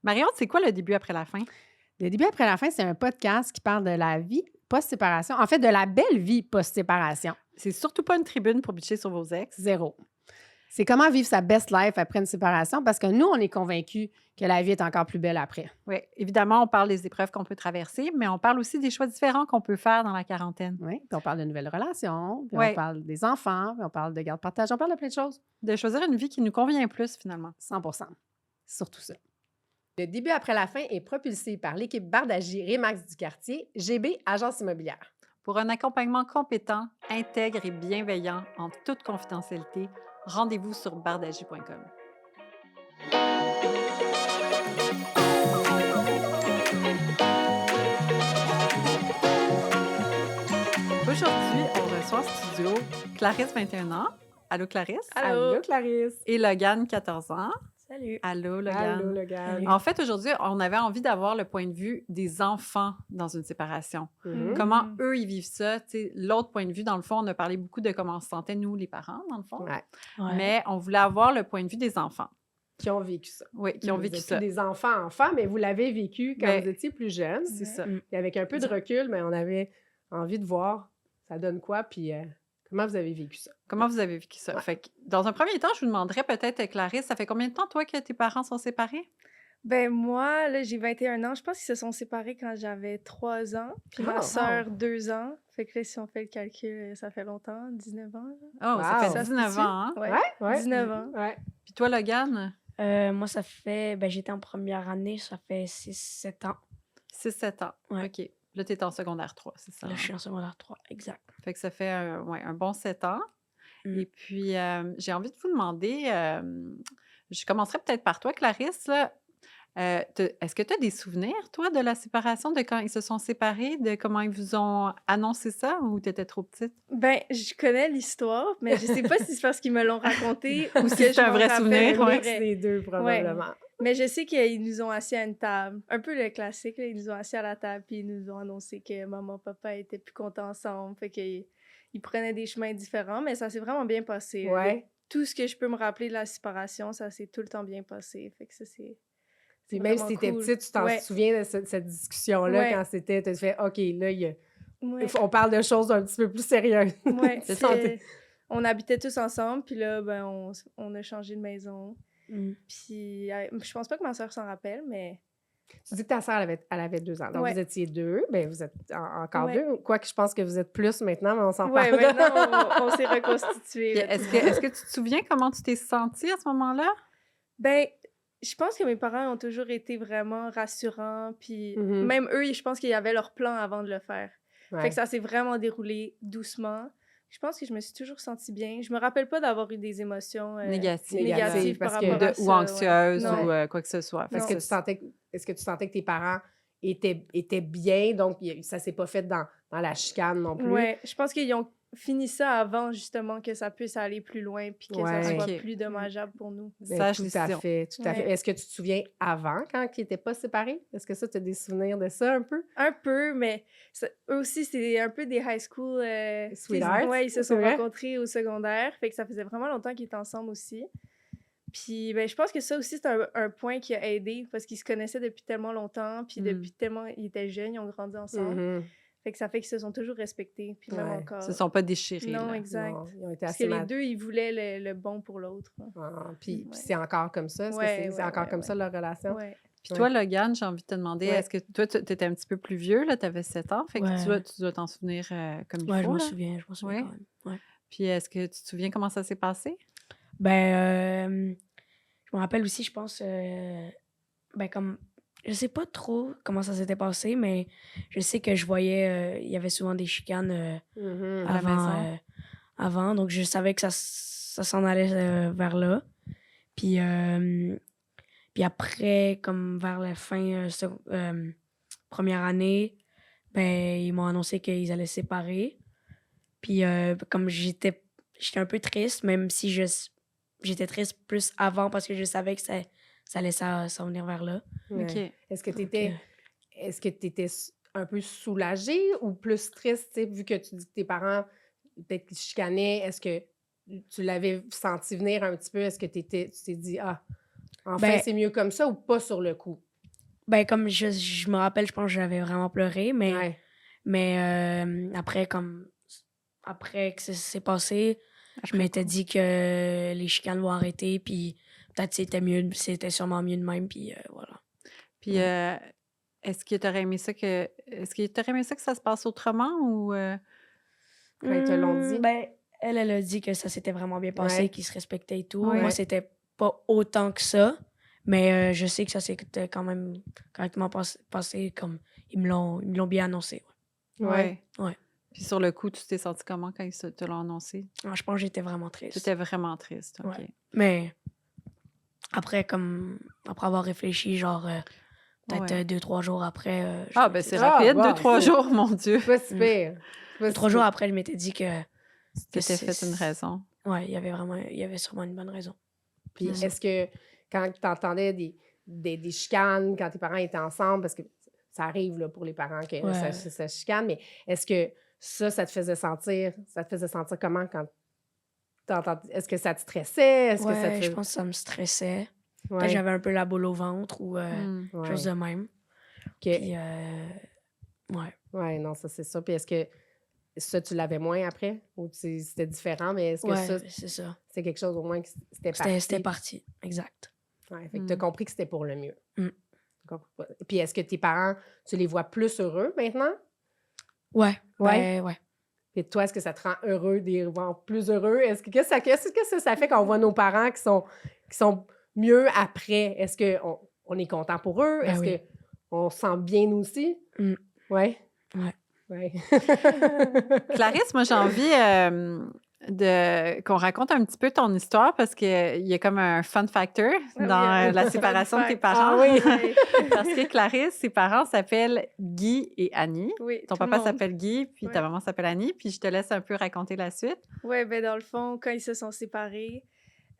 Marion, c'est quoi le début après la fin? Le début après la fin, c'est un podcast qui parle de la vie post-séparation. En fait, de la belle vie post-séparation. C'est surtout pas une tribune pour bitcher sur vos ex. Zéro. C'est comment vivre sa best life après une séparation parce que nous, on est convaincus que la vie est encore plus belle après. Oui, évidemment, on parle des épreuves qu'on peut traverser, mais on parle aussi des choix différents qu'on peut faire dans la quarantaine. Oui, puis on parle de nouvelles relations, puis on Oui, parle des enfants, puis on parle de garde partage, on parle de plein de choses. de choisir une vie qui nous convient plus, finalement. 100 surtout ça. Le début après la fin est propulsé par l'équipe Bardagie Remax du quartier, GB Agence immobilière. Pour un accompagnement compétent, intègre et bienveillant en toute confidentialité, rendez-vous sur bardagie.com. Aujourd'hui, on reçoit en studio Clarisse, 21 ans. Allô, Clarisse? Allô, Clarisse. Et Logan, 14 ans. Salut. Allô, Logan. Allô, Logan. Salut. En fait, aujourd'hui, on avait envie d'avoir le point de vue des enfants dans une séparation. Mhm. Comment eux, ils vivent ça. Tu sais, l'autre point de vue, dans le fond, on a parlé beaucoup de comment on se sentait, nous, les parents, dans le fond. Ouais. Ouais. Mais on voulait avoir le point de vue des enfants. Qui ont vécu ça. Oui, qui ont Vous vécu êtes ça. plus des enfants, mais vous l'avez vécu quand Ben, vous étiez plus jeune. C'est ça. Et avec un peu de recul, mais on avait envie de voir ça donne quoi, puis comment vous avez vécu ça. Comment vous avez vécu ça? Ouais. Fait que, dans un premier temps, je vous demanderais peut-être, Clarisse, ça fait combien de temps, toi, que tes parents sont séparés? Ben moi, là, j'ai 21 ans. Je pense qu'ils se sont séparés quand j'avais 3 ans. Puis Oh, ma wow. sœur, 2 ans. Fait que là, si on fait le calcul, ça fait longtemps, 19 ans. Oh, Wow. ça fait Ça se 19 peut-tu? ans, hein? Ouais. 19 ans. Ouais. Puis toi, Logan, Moi, ça fait. J'étais en première année, ça fait 6-7 ans. 6-7 ans. Ouais. OK. Là, tu es en secondaire 3, c'est ça? Là, hein? je suis en secondaire 3, exact. Fait que ça fait un bon 7 ans. Mm. Et puis, j'ai envie de vous demander, je commencerai peut-être par toi, Clarisse. Là. Est-ce que tu as des souvenirs, toi, de la séparation, de quand ils se sont séparés, de comment ils vous ont annoncé ça ou tu étais trop petite? Ben, je connais l'histoire, mais je sais pas si c'est parce qu'ils me l'ont raconté ou Si que c'est je un m'en vrai rappelle souvenir, pour ouais. vrai. Les deux, probablement. Mais je sais qu'ils nous ont assis à une table. Un peu le classique, là. Ils nous ont assis à la table puis ils nous ont annoncé que maman et papa étaient plus contents ensemble. Fait qu'ils prenaient des chemins différents, mais ça s'est vraiment bien passé. là. Ouais. De tout ce que je peux me rappeler de la séparation, ça s'est tout le temps bien passé. Fait que ça, c'est Puis même si vraiment tu étais cool. petite, tu t'en Ouais. souviens de cette discussion-là Ouais. quand c'était, tu as fait OK, là, Ouais. on parle de choses un petit peu plus sérieuses. Ouais, Tu c'est- sentais- on habitait tous ensemble, puis là, ben, on a changé de maison. Mm. Puis je pense pas que ma soeur s'en rappelle, mais Tu dis que ta sœur, elle avait 2 ans. Donc, Ouais. vous étiez deux. Bien, vous êtes encore Ouais. deux. Quoique, je pense que vous êtes plus maintenant, mais on s'en ouais, parle. maintenant, on s'est reconstitués. Puis là, Est-ce tout que, le monde. est-ce que tu te souviens comment tu t'es sentie à ce moment-là? Ben, je pense que mes parents ont toujours été vraiment rassurants, puis Mhm. même eux, je pense qu'ils avaient leur plan avant de le faire. Ouais. Fait que ça s'est vraiment déroulé doucement. Je pense que je me suis toujours sentie bien. Je me rappelle pas d'avoir eu des émotions Négatives. négatives par parce que- rapport à ça. Ou anxieuse ouais. Non. ou quoi que ce soit. Fait Est-ce que que, ça, est-ce que tu sentais que tes parents étaient bien, donc ça s'est pas fait dans la chicane non plus? Ouais, je pense qu'ils ont fini ça avant, justement, que ça puisse aller plus loin puis que Ouais. ça soit Ok. plus dommageable pour nous. Ben, sage tout à décision. fait, tout à fait. Ouais. Est-ce que tu te souviens avant, quand ils n'étaient pas séparés? Est-ce que ça, tu as des souvenirs de ça un peu? Un peu, mais eux aussi, c'est un peu des high school. Sweethearts, Ouais, ils se c'est sont vrai? rencontrés au secondaire. Fait que ça faisait vraiment longtemps qu'ils étaient ensemble aussi. Puis, ben, je pense que ça aussi, c'est un point qui a aidé parce qu'ils se connaissaient depuis tellement longtemps. Puis, depuis tellement. Ils étaient jeunes, ils ont grandi ensemble. Mhm. Fait que ça fait qu'ils se sont toujours respectés. Puis, même Ouais. encore. Ils se sont pas déchirés. Non, là. exact. Non, ils ont été Parce assez que les mal. deux, ils voulaient le bon pour l'autre. Puis Ouais. c'est encore comme ça? Est-ce que Ouais, c'est ouais, encore ouais, comme ouais. ça, leur relation? Ouais. Puis toi, Logan, j'ai envie de te demander, Ouais. est-ce que toi, tu étais un petit peu plus vieux, là, tu avais 7 ans, fait que Ouais. tu dois t'en souvenir comme il Ouais, faut, je m'en là. souviens, Ouais. quand même. Ouais. Puis est-ce que tu te souviens comment ça s'est passé? Je me rappelle aussi, je pense, comme. Je sais pas trop comment ça s'était passé, mais je sais que je voyais, il y avait souvent des chicanes Mhm. À la maison? avant, donc je savais que ça s'en allait vers là. Puis après, comme vers la fin première année, ils m'ont annoncé qu'ils allaient se séparer. Puis comme j'étais un peu triste, même si j'étais triste plus avant parce que je savais que ça allait s'en venir vers là. Ouais. OK. Est-ce que tu Donc, étais un peu soulagée ou plus triste, tu sais, vu que tu dis que tes parents peut-être qu'ils se chicanaient, est-ce que tu l'avais senti venir un petit peu? Est-ce que tu t'es dit, ah, enfin, Ben- c'est mieux comme ça ou pas sur le coup? Ben, comme je me rappelle, je pense que j'avais vraiment pleuré, mais après, après que ça s'est passé, je Après m'étais coup. dit que les chicanes vont arrêter, puis peut-être c'était sûrement mieux de même, puis voilà. Puis, Ouais. est-ce que tu aurais aimé ça que ça se passe autrement ou Quand ils te l'ont dit? Ben, elle a dit que ça s'était vraiment bien passé, Ouais. qu'ils se respectaient et tout. Ouais. Moi, c'était pas autant que ça, mais je sais que ça s'était quand même correctement passé, comme ils me l'ont bien annoncé. Ouais. Ouais. Puis sur le coup, tu t'es sentie comment quand ils te l'ont annoncé? Je pense que j'étais vraiment Tu triste. étais vraiment triste, OK. Ouais. Mais après avoir réfléchi, genre, peut-être Ouais. 2-3 jours après, je Ah, m'étais ben c'est dit- rapide, bah, 2-3 c'est- jours, mon Dieu! Pas si pire. Pas si 3 jours pire. après, je m'étais dit que C'était fait une raison. Ouais, il y avait sûrement une bonne raison. Puis Mm. est-ce que quand tu entendais des chicanes, quand tes parents étaient ensemble, parce que ça arrive là, pour les parents que Ouais. ça chicane, mais est-ce que ça te faisait sentir comment quand t'entendais? Est-ce que ça te stressait? Est-ce que ça te Ouais, je faisait... pense que ça me stressait. Peut-être Ouais, j'avais un peu la boule au ventre ou Mm. chose ouais. de même. OK. Puis, ouais. Ouais, non, ça, c'est ça. Puis est-ce que ça, tu l'avais moins après? Ou c'était différent, mais est-ce que ça, Ouais, c'est ça. c'est quelque chose au moins que c'était parti? C'était parti, exact. Ouais, fait que t'as Mm. compris que c'était pour le mieux. Mm. T'as compris. Puis est-ce que tes parents, tu les vois plus heureux maintenant? Ouais, Ouais. ouais. Et toi, est-ce que ça te rend heureux, de les voir plus heureux? Qu'est-ce que ça fait quand on voit nos parents qui sont mieux après? Est-ce qu'on est content pour eux? Ben Est-ce oui. qu'on se sent bien nous aussi? Mm. Ouais? Ouais. Ouais. Clarisse, moi, j'ai envie qu'on raconte un petit peu ton histoire parce qu'il y a comme un fun factor oui, dans la fun séparation de tes fact. parents. Ah oui? Ouais. Parce que Clarisse, ses parents s'appellent Guy et Annie. Oui, Ton tout le papa monde. s'appelle Guy, puis ta Ouais. maman s'appelle Annie. Puis je te laisse un peu raconter la suite. Ouais, ben dans le fond, quand ils se sont séparés,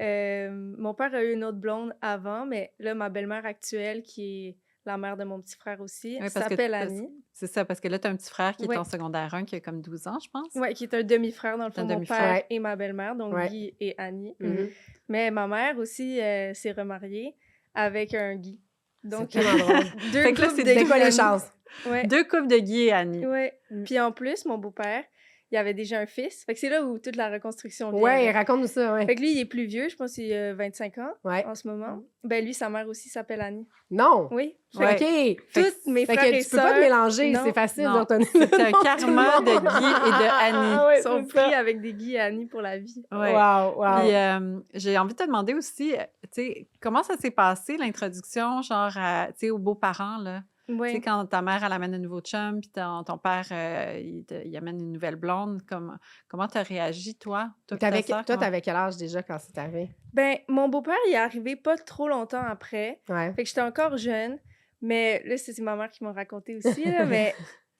mon père a eu une autre blonde avant, mais là, ma belle-mère actuelle, qui est la mère de mon petit frère aussi, Oui, parce que s'appelle Annie. c'est ça, parce que là, tu as un petit frère qui est Ouais. en secondaire 1, qui a comme 12 ans, je pense. Ouais, qui est un demi-frère, dans le fond, Un mon demi-frère. père Ouais. et ma belle-mère, donc Ouais. Guy et Annie. Mhm. Mais ma mère aussi s'est remariée avec un Guy. Donc, C'est tellement drôle. deux Fait que là, couples c'est de C'était Guy quoi et les Annie. chances? Ouais. 2 couples de Guy et Annie. Ouais. Mm. Puis en plus, mon beau-père, il avait déjà un fils. Fait que c'est là où toute la reconstruction vient. Ouais, là. raconte-nous ça, ouais. Fait que lui, il est plus vieux, je pense qu'il a 25 ans Ouais. en ce moment. Ben lui, sa mère aussi s'appelle Annie. Non! Oui. Ouais. OK! Fait Tous mes que frères et tu peux pas te sœurs mélanger, non, c'est facile non. de retenir. C'est un karma de Guy et de Annie. Ah ouais, sont c'est ça. pris avec des Guy et Annie pour la vie. Ouais. Wow, wow. Puis j'ai envie de te demander aussi, tu sais, comment ça s'est passé l'introduction, genre, tu sais, aux beaux-parents, là? Tu sais, Oui. quand ta mère, elle amène un nouveau chum, puis ton père, il amène une nouvelle blonde, comment t'as réagi, toi? Toi, puis ta sœur, Toi, comment- t'avais quel âge déjà quand c'est arrivé? Ben, mon beau-père, il est arrivé pas trop longtemps après. Ouais. Fait que j'étais encore jeune. Mais là, c'est ma mère qui m'a raconté aussi, là, mais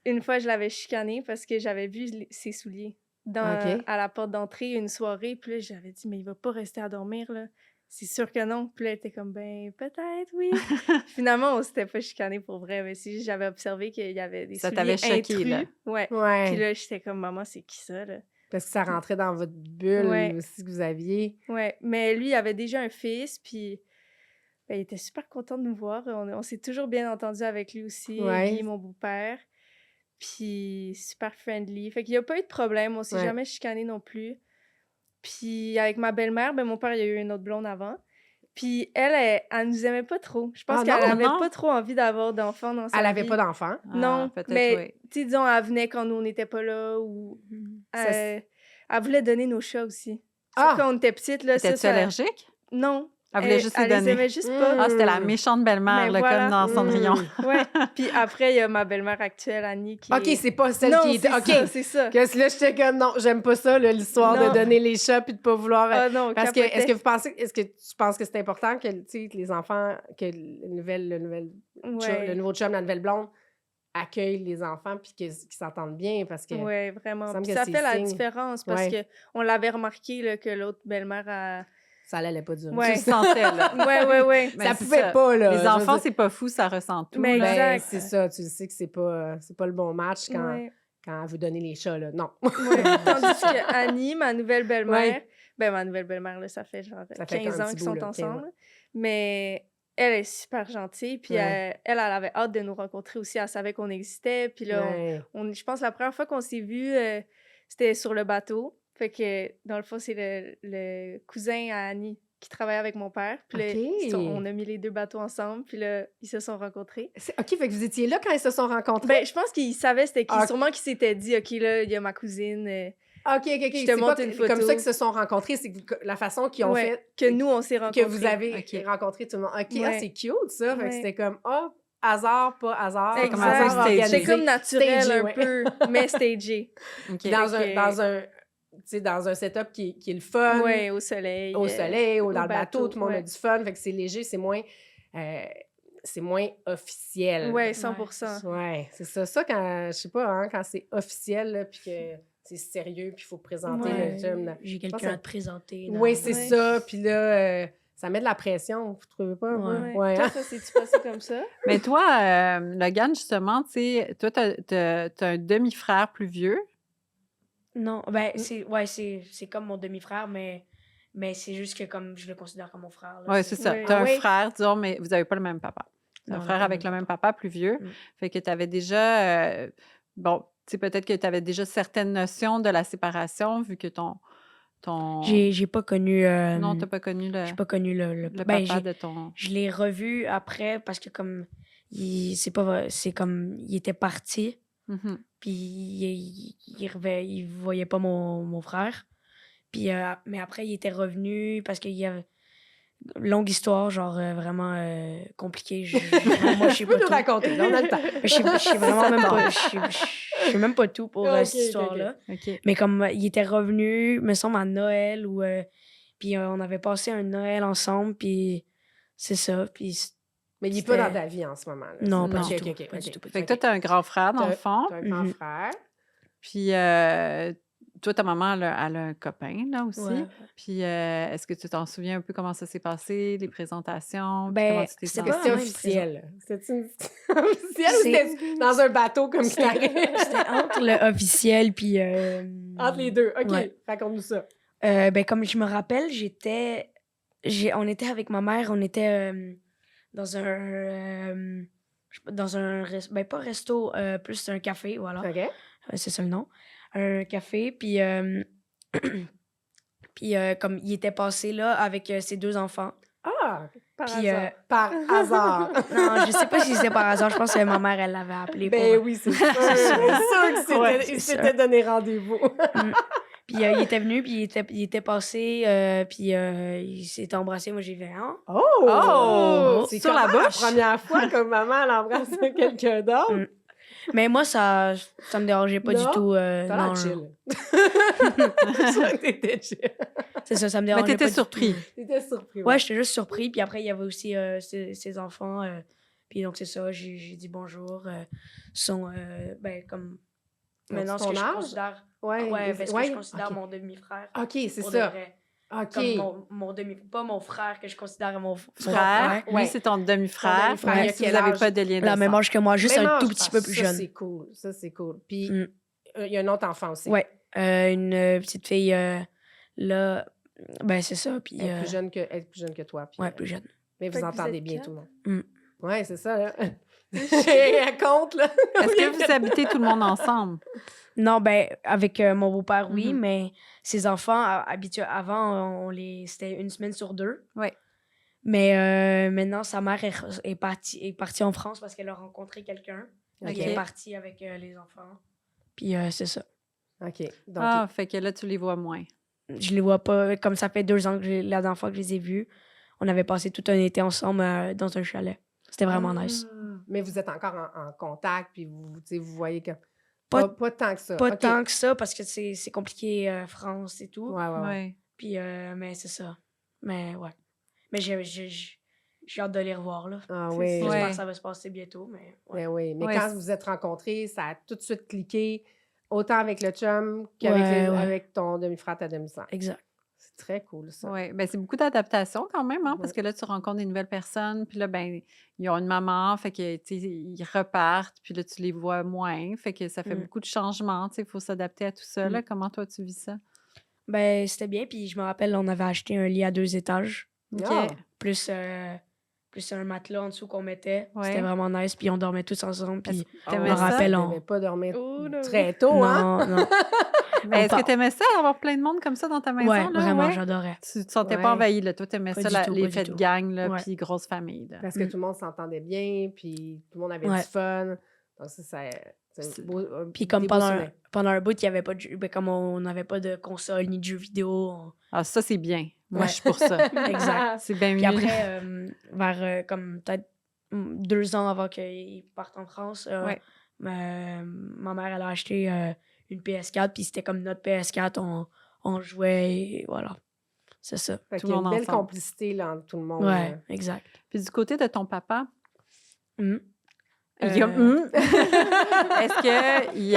une fois, je l'avais chicané parce que j'avais vu ses souliers OK. à la porte d'entrée une soirée. Puis là, j'avais dit, mais il va pas rester à dormir, là. C'est sûr que non. Puis là, elle était comme, ben, peut-être, oui. Finalement, on s'était pas chicané pour vrai. Mais si j'avais observé qu'il y avait des Ça souliers t'avait choqué, intrus. là. Ouais. Ouais. Puis là, j'étais comme, maman, c'est qui ça, là? Parce que ça rentrait dans votre bulle Ouais. aussi que vous aviez. Ouais. Mais lui, il avait déjà un fils, puis ben, il était super content de nous voir. On s'est toujours bien entendu avec lui aussi, Ouais. Guy, mon beau-père. Puis super friendly. Fait qu'il n'y a pas eu de problème. On s'est Ouais. jamais chicané non plus. Puis avec ma belle-mère, ben mon père, il a eu une autre blonde avant. Puis elle nous aimait pas trop. Je pense Ah qu'elle non, avait non? pas trop envie d'avoir d'enfants dans sa Elle avait vie. pas d'enfant. Ah, Non, peut-être, mais oui. tu sais, disons, elle venait quand nous, on n'était pas là ou... Ça, elle voulait donner nos chats aussi. Ah! Ça, quand on était petite, là, Étais-tu allergique? Non. Elle voulait juste les elle les donner. aimait juste pas. Ah, c'était la méchante belle-mère, Mais là, voilà. comme dans Cendrillon. Ouais. Puis après, il y a ma belle-mère actuelle, Annie, qui OK, est... c'est pas celle non, qui était... c'est OK. ça, c'est ça. Que là, j'étais comme, non, j'aime pas ça, là, l'histoire Non. de donner les chats puis de pas vouloir... Ah non, Parce que, capotait. est-ce que tu penses que c'est important que, tu sais, que les enfants, que le nouveau chum, la nouvelle blonde, accueillent les enfants puis qu'ils s'entendent bien parce que... Ouais, vraiment. semble Puis que ça c'est fait la signe. différence parce Ouais. que on l'avait remarqué là, que l'autre belle-mère a... Ça allait pas durer. Ouais. Tu le sentais, là. Ouais. Mais Ça c'est pouvait pas, là. Les je veux enfants, dire. c'est pas fou, ça ressent tout. Mais là. Ben, exact. c'est ça, tu le sais que c'est pas le bon match quand, Ouais. quand elle veut donner les chats, là. Non. Ouais. Tandis que Annie, ma nouvelle belle-mère, Ouais. ben ma nouvelle belle-mère, là, ça fait genre Ça fait 15 un ans petit qu'ils bout, sont là, ok, ensemble. ouais. Mais elle est super gentille. Puis Ouais. elle avait hâte de nous rencontrer aussi. Elle savait qu'on existait. Puis là, Ouais. je pense la première fois qu'on s'est vus, c'était sur le bateau. Fait que, dans le fond, c'est le cousin à Annie qui travaillait avec mon père. Puis là, on OK. a mis les 2 bateaux ensemble. Puis là, ils se sont rencontrés. OK, fait que vous étiez là quand ils se sont rencontrés? Ben, je pense qu'ils savaient c'était qui. Ah, Sûrement qu'ils s'étaient dit, OK, là, il y a ma cousine. OK, Je te c'est montre pas une comme ça photo. qu'ils se sont rencontrés, c'est la façon qu'ils ont Ouais, fait que nous, on s'est que rencontrés. vous avez OK. rencontré tout le monde. OK, ah, Ouais. c'est cute ça. Fait que Ouais. c'était comme, hasard, pas hasard. C'est comme un peu Exact. stagé. C'est organisé. comme naturel Stagé, un ouais. peu, mais stagé. OK. Dans- Dans Fait un, tu sais, dans un setup qui est le fun, Ouais, au soleil. au soleil, ou dans au le bateau, tout le monde a ouais. du fun. Fait que c'est léger, c'est moins officiel. Ouais, 100%. Ouais, c'est ça. Ça, quand, je sais pas, hein, quand c'est officiel, là, puis que c'est sérieux, puis il faut présenter Ouais. le gym. J'ai pense quelqu'un que- à te présenter. Oui, c'est Ouais. ça. Puis là, ça met de la pression, vous trouvez pas? un peu? Ouais. Ouais. Toi, hein? ça s'est-tu passé comme ça? Mais toi, Logan, justement, tu sais, toi, t'as un demi-frère plus vieux. Non, ben, c'est comme mon demi-frère, mais c'est juste que comme je le considère comme mon frère. Là, Oui, c'est ça. Ouais. T'as Ah un oui? frère, disons, mais vous n'avez pas le même papa. T'as un Non, on a frère pas avec le même papa plus vieux. Mm. Fait que tu avais déjà, bon, tu sais, peut-être que tu avais déjà certaines notions de la séparation, vu que ton... J'ai pas connu. Non, tu n'as pas connu le J'ai pas connu le papa j'ai- de ton... Je l'ai revu après parce que comme c'est pas vrai, c'est comme il était parti Mhm. puis il voyait pas mon frère. Puis mais après il était revenu parce qu'il y avait longue histoire genre vraiment compliquée. Moi je sais Tu peux pas nous tout. raconter, là, on a le temps. Je sais vraiment même pas je sais même pas tout pour Ok, cette ok, histoire-là. OK. Mais comme il était revenu, me semble, à Noël, ou puis on avait passé un Noël ensemble, puis c'est ça. Puis Mais il est pas dans C'était- ta vie en ce moment. Là. non, pas Ok, du ok, tout. ok, Pas ok. du tout, pas du Fait que tout. toi, tu as un grand frère, dans le fond. T'as un grand Mhm. frère. Puis toi, ta maman, elle a un copain, là, aussi. Ouais. Puis est-ce que tu t'en souviens un peu comment ça s'est passé, les présentations? Puis Ben, comment tu t'es c'était Est-ce que pas sentie? c'était vraiment une officiel? C'était officiel ou C'est- c'était dans un bateau comme Clarisse? C'était entre le officiel, puis... Entre les deux. OK, Ouais. raconte-nous ça. Ben, comme je me rappelle, on était avec ma mère, on était dans un... ben, pas resto, plus un café, voilà. OK. C'est ça le nom. Un café, puis... puis comme il était passé là avec ses 2 enfants. Ah, Par Puis, hasard. par hasard. Non, je sais pas si c'était par hasard. Je pense que ma mère, elle l'avait appelé Ben pour... oui, c'est sûr. C'est sûr qu'il Ouais, s'était- il c'est s'était sûr. donné rendez-vous. Puis il était venu, puis il était passé, puis il s'était embrassé. Moi, j'ai fait « Ah! Oh! Oh! C'est Sur comme la la bouche? première fois que maman elle embrasse quelqu'un d'autre. Mm. Mais moi, ça me dérangeait pas Non? du tout. T'as Non, l'air non. chill. Je crois que t'étais chill. C'est ça me Mais dérangeait t'étais pas du surpris. tout. T'étais surpris. Ouais, j'étais juste surpris. Puis après, il y avait aussi ses enfants. Puis donc, c'est ça, j'ai dit bonjour. Sont, ben, comme... Ils ont Maintenant, ce ton que je âge? considère... Ouais, Ouais, parce que je ouais, considère ok. mon demi-frère. OK, c'est Pour de ça. vrai. OK. Comme mon demi... Pas mon frère que je considère mon Frère, lui, Ouais. c'est ton demi-frère. demi-frère, Même il a si quel vous n'avez âge? pas de lien de La même sang. âge que moi, juste Même un âge, tout petit peu plus ça, jeune. c'est cool. Ça, c'est cool. Puis, Mm. il y a un autre enfant aussi. Ouais, une petite fille, là, ben c'est ça, puis... Elle est plus jeune que toi. Puis, ouais, plus jeune. mais vous Fait que vous entendez êtes bien quatre. tout le monde. Mm. Ouais, c'est ça. Là. Elle compte, là. Est-ce que vous habitez tout le monde ensemble? Non, ben, avec mon beau-père, oui, Mhm. mais ses enfants, avant, c'était 1 semaine sur 2. Ouais. Mais maintenant, sa mère est partie en France parce qu'elle a rencontré quelqu'un. OK. Elle est partie avec les enfants. Puis c'est ça. OK. Donc, Ah, fait que là, tu les vois moins. Je les vois pas, comme ça fait 2 ans la dernière fois que je les ai vus. On avait passé tout un été ensemble dans un chalet. C'était vraiment nice. Mais vous êtes encore en contact, puis vous, tu sais, vous voyez que... Pas- Pas tant que ça. Pas OK. tant que ça, parce que c'est compliqué, France et tout. Ouais, ouais, ouais. Ouais. Puis, mais c'est ça. Mais ouais. Mais j'ai hâte de les revoir, là. Ah C'est oui. ça. J'espère Ouais. que ça va se passer bientôt, mais ouais. Ben oui. Mais Ouais, quand c'est- vous êtes rencontrés, ça a tout de suite cliqué, autant avec le chum qu'avec Ouais, ouais. avec ton demi-frère, ta demi-sœur. Exact. C'est très cool, ça. Oui, ben c'est beaucoup d'adaptation quand même, hein, parce Ouais. que là, tu rencontres des nouvelles personnes, puis là, ben ils ont une maman, fait que, tu sais, ils repartent, puis là, tu les vois moins, fait que ça fait Mm. beaucoup de changements, tu sais, il faut s'adapter à tout ça, là. Comment toi, tu vis ça? Ben, c'était bien. Puis je me rappelle, on avait acheté un lit à 2 étages. OK. Ah. Plus plus un matelas en dessous qu'on mettait. Ouais. C'était vraiment nice. Puis on dormait tous ensemble. Puis T'aimais je me ça? rappelle, On n'avait pas dormir Oh, non. très tôt, hein? Non, non. Mais est-ce que part- t'aimais ça, avoir plein de monde comme ça dans ta maison? Ouais, là? vraiment, Ouais. j'adorais. Tu te sentais Ouais. pas envahi, là. Toi, t'aimais Pas ça, du tout, les pas du fêtes tout. gang, là, Ouais. puis grosse famille, là. Parce que tout le monde s'entendait bien, puis tout le monde avait Ouais. du fun. Donc c'est C'est- un beau, Puis comme des beaux souvenirs. pendant un bout, il y avait pas de ben, comme on n'avait pas de console ni de jeux vidéo. Ah, ça, c'est bien. Moi, Ouais. je suis pour ça. Exact. C'est bien Puis mieux. après, vers comme peut-être 2 ans avant qu'ils partent en France, Ouais. ma mère, elle a acheté une PS4, puis c'était comme notre PS4, on jouait, et voilà. C'est ça. Fait Tout qu'il y a le une monde belle ensemble. complicité là, entre tout le monde. Ouais, exact. Puis du côté de ton papa, Mm. il y a... Euh, Est-ce qu'il il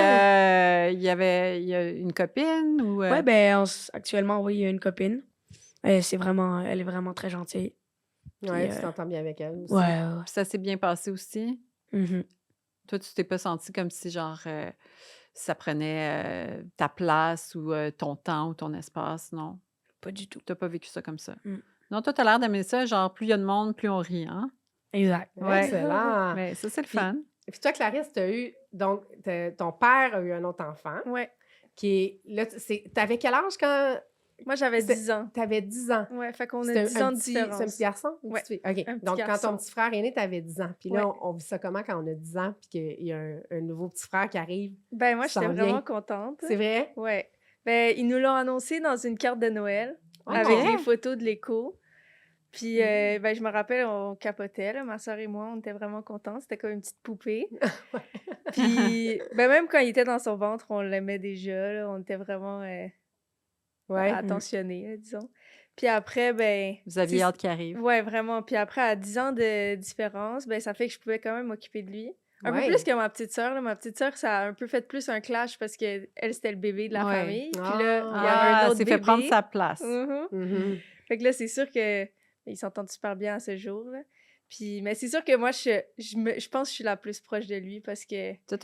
y a une copine ou... Ouais, ben actuellement, oui, il y a une copine. Elle est vraiment très gentille. Ouais, Puis, tu t'entends bien avec elle aussi. Ouais, ouais. Puis ça s'est bien passé aussi? Mhm. Toi, tu t'es pas senti comme si, genre, ça prenait ta place ou ton temps ou ton espace, non? Pas du tout. T'as pas vécu ça comme ça? Mm. Non, toi, t'as l'air d'aimer ça, genre, plus il y a de monde, plus on rit, hein? Exact. Ouais. Excellent. Mais ça, c'est le Puis- fun. Puis toi, Clarisse, ton père a eu un autre enfant Ouais. qui est. Là, t'avais quel âge quand Moi, j'avais C'était- 10 ans. t'avais 10 ans? Ouais, fait qu'on a C'était 10 ans de C'est différence. un petit garçon? Une Ouais, petite fille? OK. un petit Donc, quand garçon. ton petit frère est né, t'avais 10 ans. Puis là, Ouais. on vit ça comment quand on a 10 ans puis qu'il y a un nouveau petit frère qui arrive? Ben, moi, Tu j'étais sens vraiment bien? contente. C'est vrai? Ouais. Ben, ils nous l'ont annoncé dans une carte de Noël Ok. avec les photos de l'écho. Puis, ben, je me rappelle, on capotait, là, ma soeur et moi, on était vraiment contents. C'était comme une petite poupée. Puis, ben, même quand il était dans son ventre, on l'aimait déjà, là. On était vraiment Ouais. attentionnés, là, disons. Puis après, ben... Vous aviez tu sais, hâte qu'il arrive. ouais, vraiment. Puis après, à 10 ans de différence, ben, ça fait que je pouvais quand même m'occuper de lui. Un peu Ouais. plus que ma petite sœur. Là. Ma petite sœur, ça a un peu fait plus un clash parce que elle c'était le bébé de la Ouais. famille. Puis Ah. là, il y avait un Ah, autre s'est bébé. fait prendre sa place. Mhm. Mhm. Fait que là, c'est sûr que ils s'entendent super bien à ce jour. Là. Puis, mais c'est sûr que moi, je pense que je suis la plus proche de lui parce que... Toi,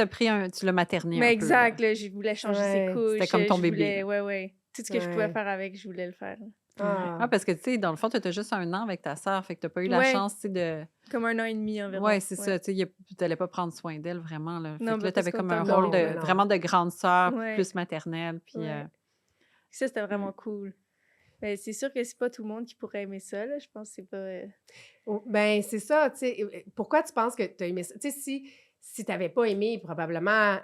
tu l'as materné un Mais peu, exact, là. là, je voulais changer Ouais. ses couches. C'était comme ton je bébé, voulais- là. Ouais, ouais. Tout ce que je Ouais. pouvais faire avec, je voulais le faire. là. Ah. Ah, parce que, tu sais, dans le fond, tu as juste 1 an avec ta sœur, fait que tu pas eu la Ouais. chance, tu sais, de... Comme 1 an et demi environ. Ouais, c'est ça, tu sais, tu n'allais pas prendre soin d'elle, vraiment, là. Fait Non, que ben, là, tu avais parce comme qu'on un t'en- rôle Non, de, mais non. vraiment de grande sœur, Ouais. plus maternelle, puis... Ouais. Ça, c'était vraiment cool. Mais c'est sûr que c'est pas tout le monde qui pourrait aimer ça, là. Je pense que c'est pas... Oh, ben, c'est ça, tu sais. Pourquoi tu penses que tu as aimé ça? Tu sais, si tu n'avais pas aimé probablement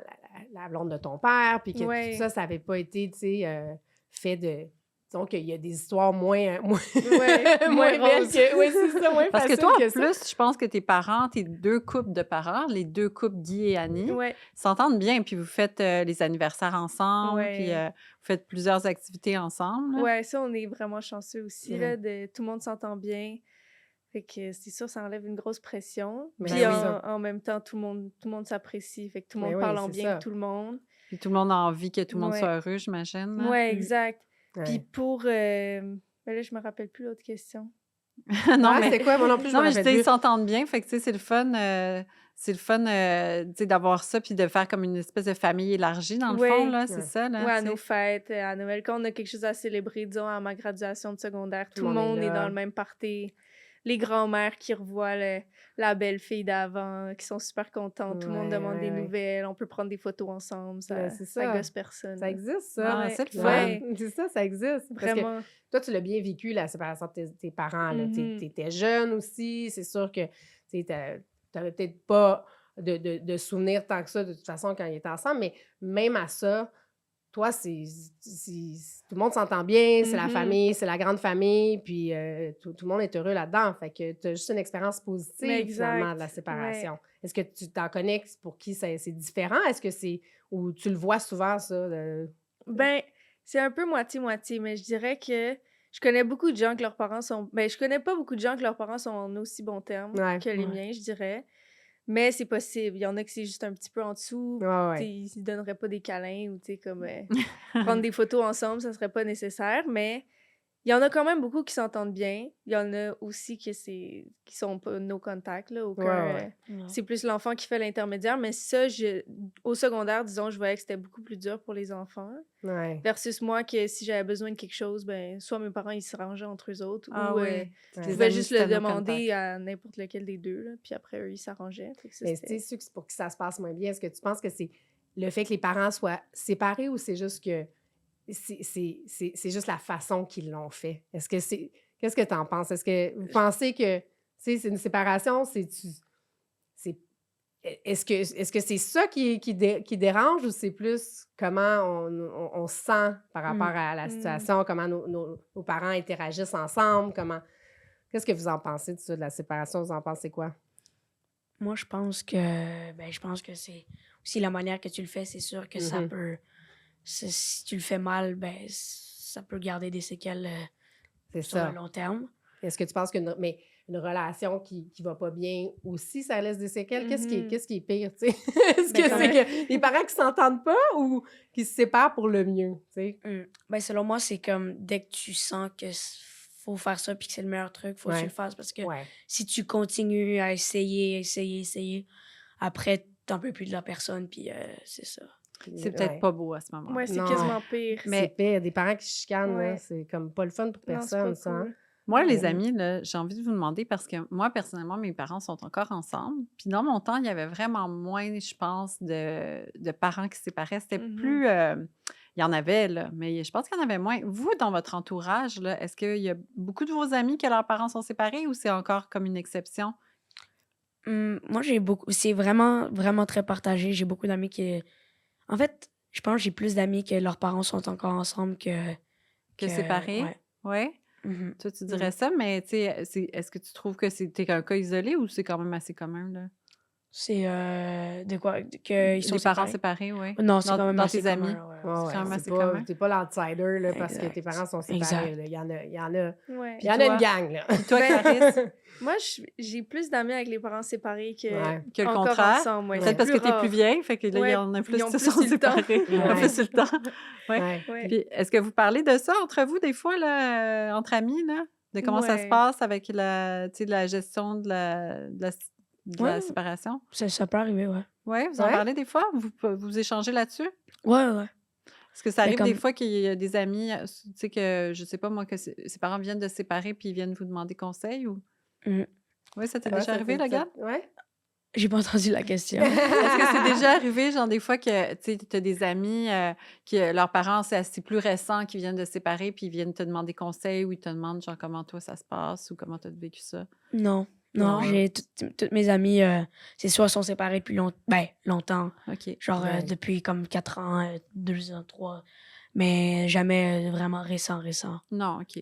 la blonde de ton père, puis que Ouais. tout ça, ça n'avait pas été, tu sais, fait de. Disons qu'il y a des histoires moins, moins, Ouais, moins belles roses. que. Oui, c'est ça, moins Parce que faciles toi, en que ça. plus, je pense que tes parents, tes 2 couples de parents, les 2 couples Guy et Annie, Ouais. s'entendent bien, puis vous faites les anniversaires ensemble, Ouais. puis vous faites plusieurs activités ensemble. là. Ouais, ça, on est vraiment chanceux aussi, Ouais. là, tout le monde s'entend bien. Fait que c'est sûr, ça enlève une grosse pression. Ben Puis oui. en même temps, tout le monde s'apprécie. Fait que tout le Ben monde oui, parle en c'est bien ça. avec tout le monde. Puis tout le monde a envie que tout le monde Ouais. soit heureux, j'imagine. là. Ouais, exact. Ouais. Puis pour... ben là, je me rappelle plus l'autre question. non, Ah, mais, c'est quoi? Moi non plus, je non, me mais je rappelle dis, ils plus. s'entendent bien, fait que, tu sais, c'est le fun, tu sais, d'avoir ça, puis de faire comme une espèce de famille élargie, dans le Ouais. fond, là, c'est Ouais. ça, là, Ouais, à tu sais. nos fêtes, à Noël, quand on a quelque chose à célébrer, disons, à ma graduation de secondaire, tout le monde est là. dans le même party. Les grands-mères qui revoient la belle-fille d'avant, qui sont super contentes. Tout le monde Ouais, demande des ouais. nouvelles. On peut prendre des photos ensemble. Ça, Ben, c'est ça ça. gosse personne. Ça existe, ça. Ah, c'est le fun. Ouais. C'est ça existe. Parce que Vraiment. toi, tu l'as bien vécu, la séparation de tes parents. Mhm. Tu étais jeune aussi. C'est sûr que tu n'avais peut-être pas de souvenirs tant que ça, de toute façon, quand ils étaient ensemble. Mais même à ça, toi, tout le monde s'entend bien, c'est la Mhm. famille, c'est la grande famille, puis tout le monde est heureux là-dedans. Fait que tu as juste une expérience Mais positive, exact. finalement, de la séparation. Est-ce que tu t'en connais pour qui c'est différent? Est-ce que c'est... Ou tu le vois souvent, ça? Ben, c'est un peu moitié-moitié, mais je dirais que je connais beaucoup de gens que leurs parents sont... Ben, je connais pas beaucoup de gens que leurs parents sont en aussi bons termes Ouais. que les Ouais. miens, je dirais. Mais c'est possible. Il y en a que c'est juste un petit peu en dessous. Ouais, T'sais, ouais. ils se donneraient pas des câlins ou comme prendre des photos ensemble, ça serait pas nécessaire. Mais Il y en a quand même beaucoup qui s'entendent bien. Il y en a aussi qui sont pas no contact, là, aucun... Ouais. Ouais. c'est plus l'enfant qui fait l'intermédiaire, mais ça, au secondaire, disons, je voyais que c'était beaucoup plus dur pour les enfants. Ouais. Versus moi, que si j'avais besoin de quelque chose, ben soit mes parents, ils se rangeaient entre eux autres, Ah ou oui. Ouais. je Les pouvais amis, juste c'était le no demander contact. à n'importe lequel des deux, là, puis après, eux, ils s'arrangeaient. Fait que ça, Mais c'était... tu sais, ceux pour qui ça se passe moins bien, est-ce que tu penses que c'est le fait que les parents soient séparés ou c'est juste que c'est juste la façon qu'ils l'ont fait? Est-ce que c'est... Qu'est-ce que tu en penses? Est-ce que vous pensez que, tu sais, c'est une séparation, c'est... Est-ce que c'est ça qui dérange ou c'est plus comment on se sent par rapport à la situation, comment nos parents interagissent ensemble, comment... Qu'est-ce que vous en pensez de ça, de la séparation? Vous en pensez quoi? Moi, je pense que c'est aussi la manière que tu le fais, c'est sûr que ça Mhm. peut... Si tu le fais mal, ben ça peut garder des séquelles C'est sur ça. le long terme. Est-ce que tu penses mais une relation qui va pas bien aussi, ça laisse des séquelles? Qu'est-ce qui est pire, tu sais? Est-ce que Ben, c'est que les parents qui s'entendent pas ou qui se séparent pour le mieux, tu sais? Ben, selon moi, c'est comme dès que tu sens que faut faire ça puis que c'est le meilleur truc, faut que tu Ouais. le fasses parce que Ouais. si tu continues à essayer, après, t'en peux plus de la personne puis c'est ça. C'est peut-être Ouais. pas beau à ce moment-là. Ouais, c'est Non. quasiment pire. Mais- C'est pire. Des parents qui se chicanent, là, Ouais. c'est comme pas le fun pour Non, c'est personne, pas ça. Hein? cool. Moi, les Ouais. amis, là, j'ai envie de vous demander parce que moi, personnellement, mes parents sont encore ensemble. Puis dans mon temps, il y avait vraiment moins, je pense, de parents qui se séparaient. C'était Mhm. plus... il y en avait, là, mais je pense qu'il y en avait moins. Vous, dans votre entourage, là, est-ce qu'il y a beaucoup de vos amis que leurs parents sont séparés ou c'est encore comme une exception? Moi, j'ai beaucoup... C'est vraiment, vraiment très partagé. J'ai beaucoup d'amis qui... En fait, je pense que j'ai plus d'amis que leurs parents sont encore ensemble Que séparés? Ouais. Ouais. Mhm. Toi, tu dirais ça, mais tu sais, est-ce que tu trouves que c'était un cas isolé ou c'est quand même assez commun, là? C'est de quoi? Qu'ils sont Les parents séparés? séparés, oui. Non, c'est quand même Dans assez tes commun. amis. Ouais. Ouais, C'est quand même c'est assez pas, commun. t'es pas l'outsider, là, parce que tes Exact. parents sont séparés. Exact. Là. Il y en a Ouais. il y en a toi? une gang, là. Puis toi, Ben, Clarisse, Moi, j'ai plus d'amis avec les parents séparés que, Ouais. que le encore contraire? ensemble. Ouais. Ouais. Peut-être parce que t'es rare. plus vieille, fait que là, il y Ouais, en a plus ils ont qui se plus sont eu le temps. séparés. Ils ont Ouais. plus eu le temps. Ouais. Ouais. Ouais. Puis, est-ce que vous parlez de ça entre vous, des fois, là, entre amis, là? De comment ça se Ouais. passe avec la gestion de la Ouais. séparation? Ça peut arriver, ouais. Oui, vous en Ouais? parlez des fois? Vous échangez là-dessus? Ouais. Est-ce que ça Mais arrive des comme- fois qu'il y a des amis, tu sais, que je sais pas moi, que ses parents viennent de se séparer puis ils viennent vous demander conseil ou... Oui, ça t'est Ouais, déjà arrivé, la gars? Ouais. J'ai pas entendu la question. Est-ce que c'est déjà arrivé, genre, des fois que, tu as des amis qui, leurs parents, c'est plus récent, qui viennent de se séparer, puis ils viennent te demander conseil ou ils te demandent, genre, comment toi ça se passe ou comment tu as vécu ça? Non, Non. j'ai toutes mes amies, c'est soit sont séparées depuis longtemps, OK. genre Ouais. depuis comme 4 ans, 2 ans, 3, mais jamais vraiment récent. Non, OK.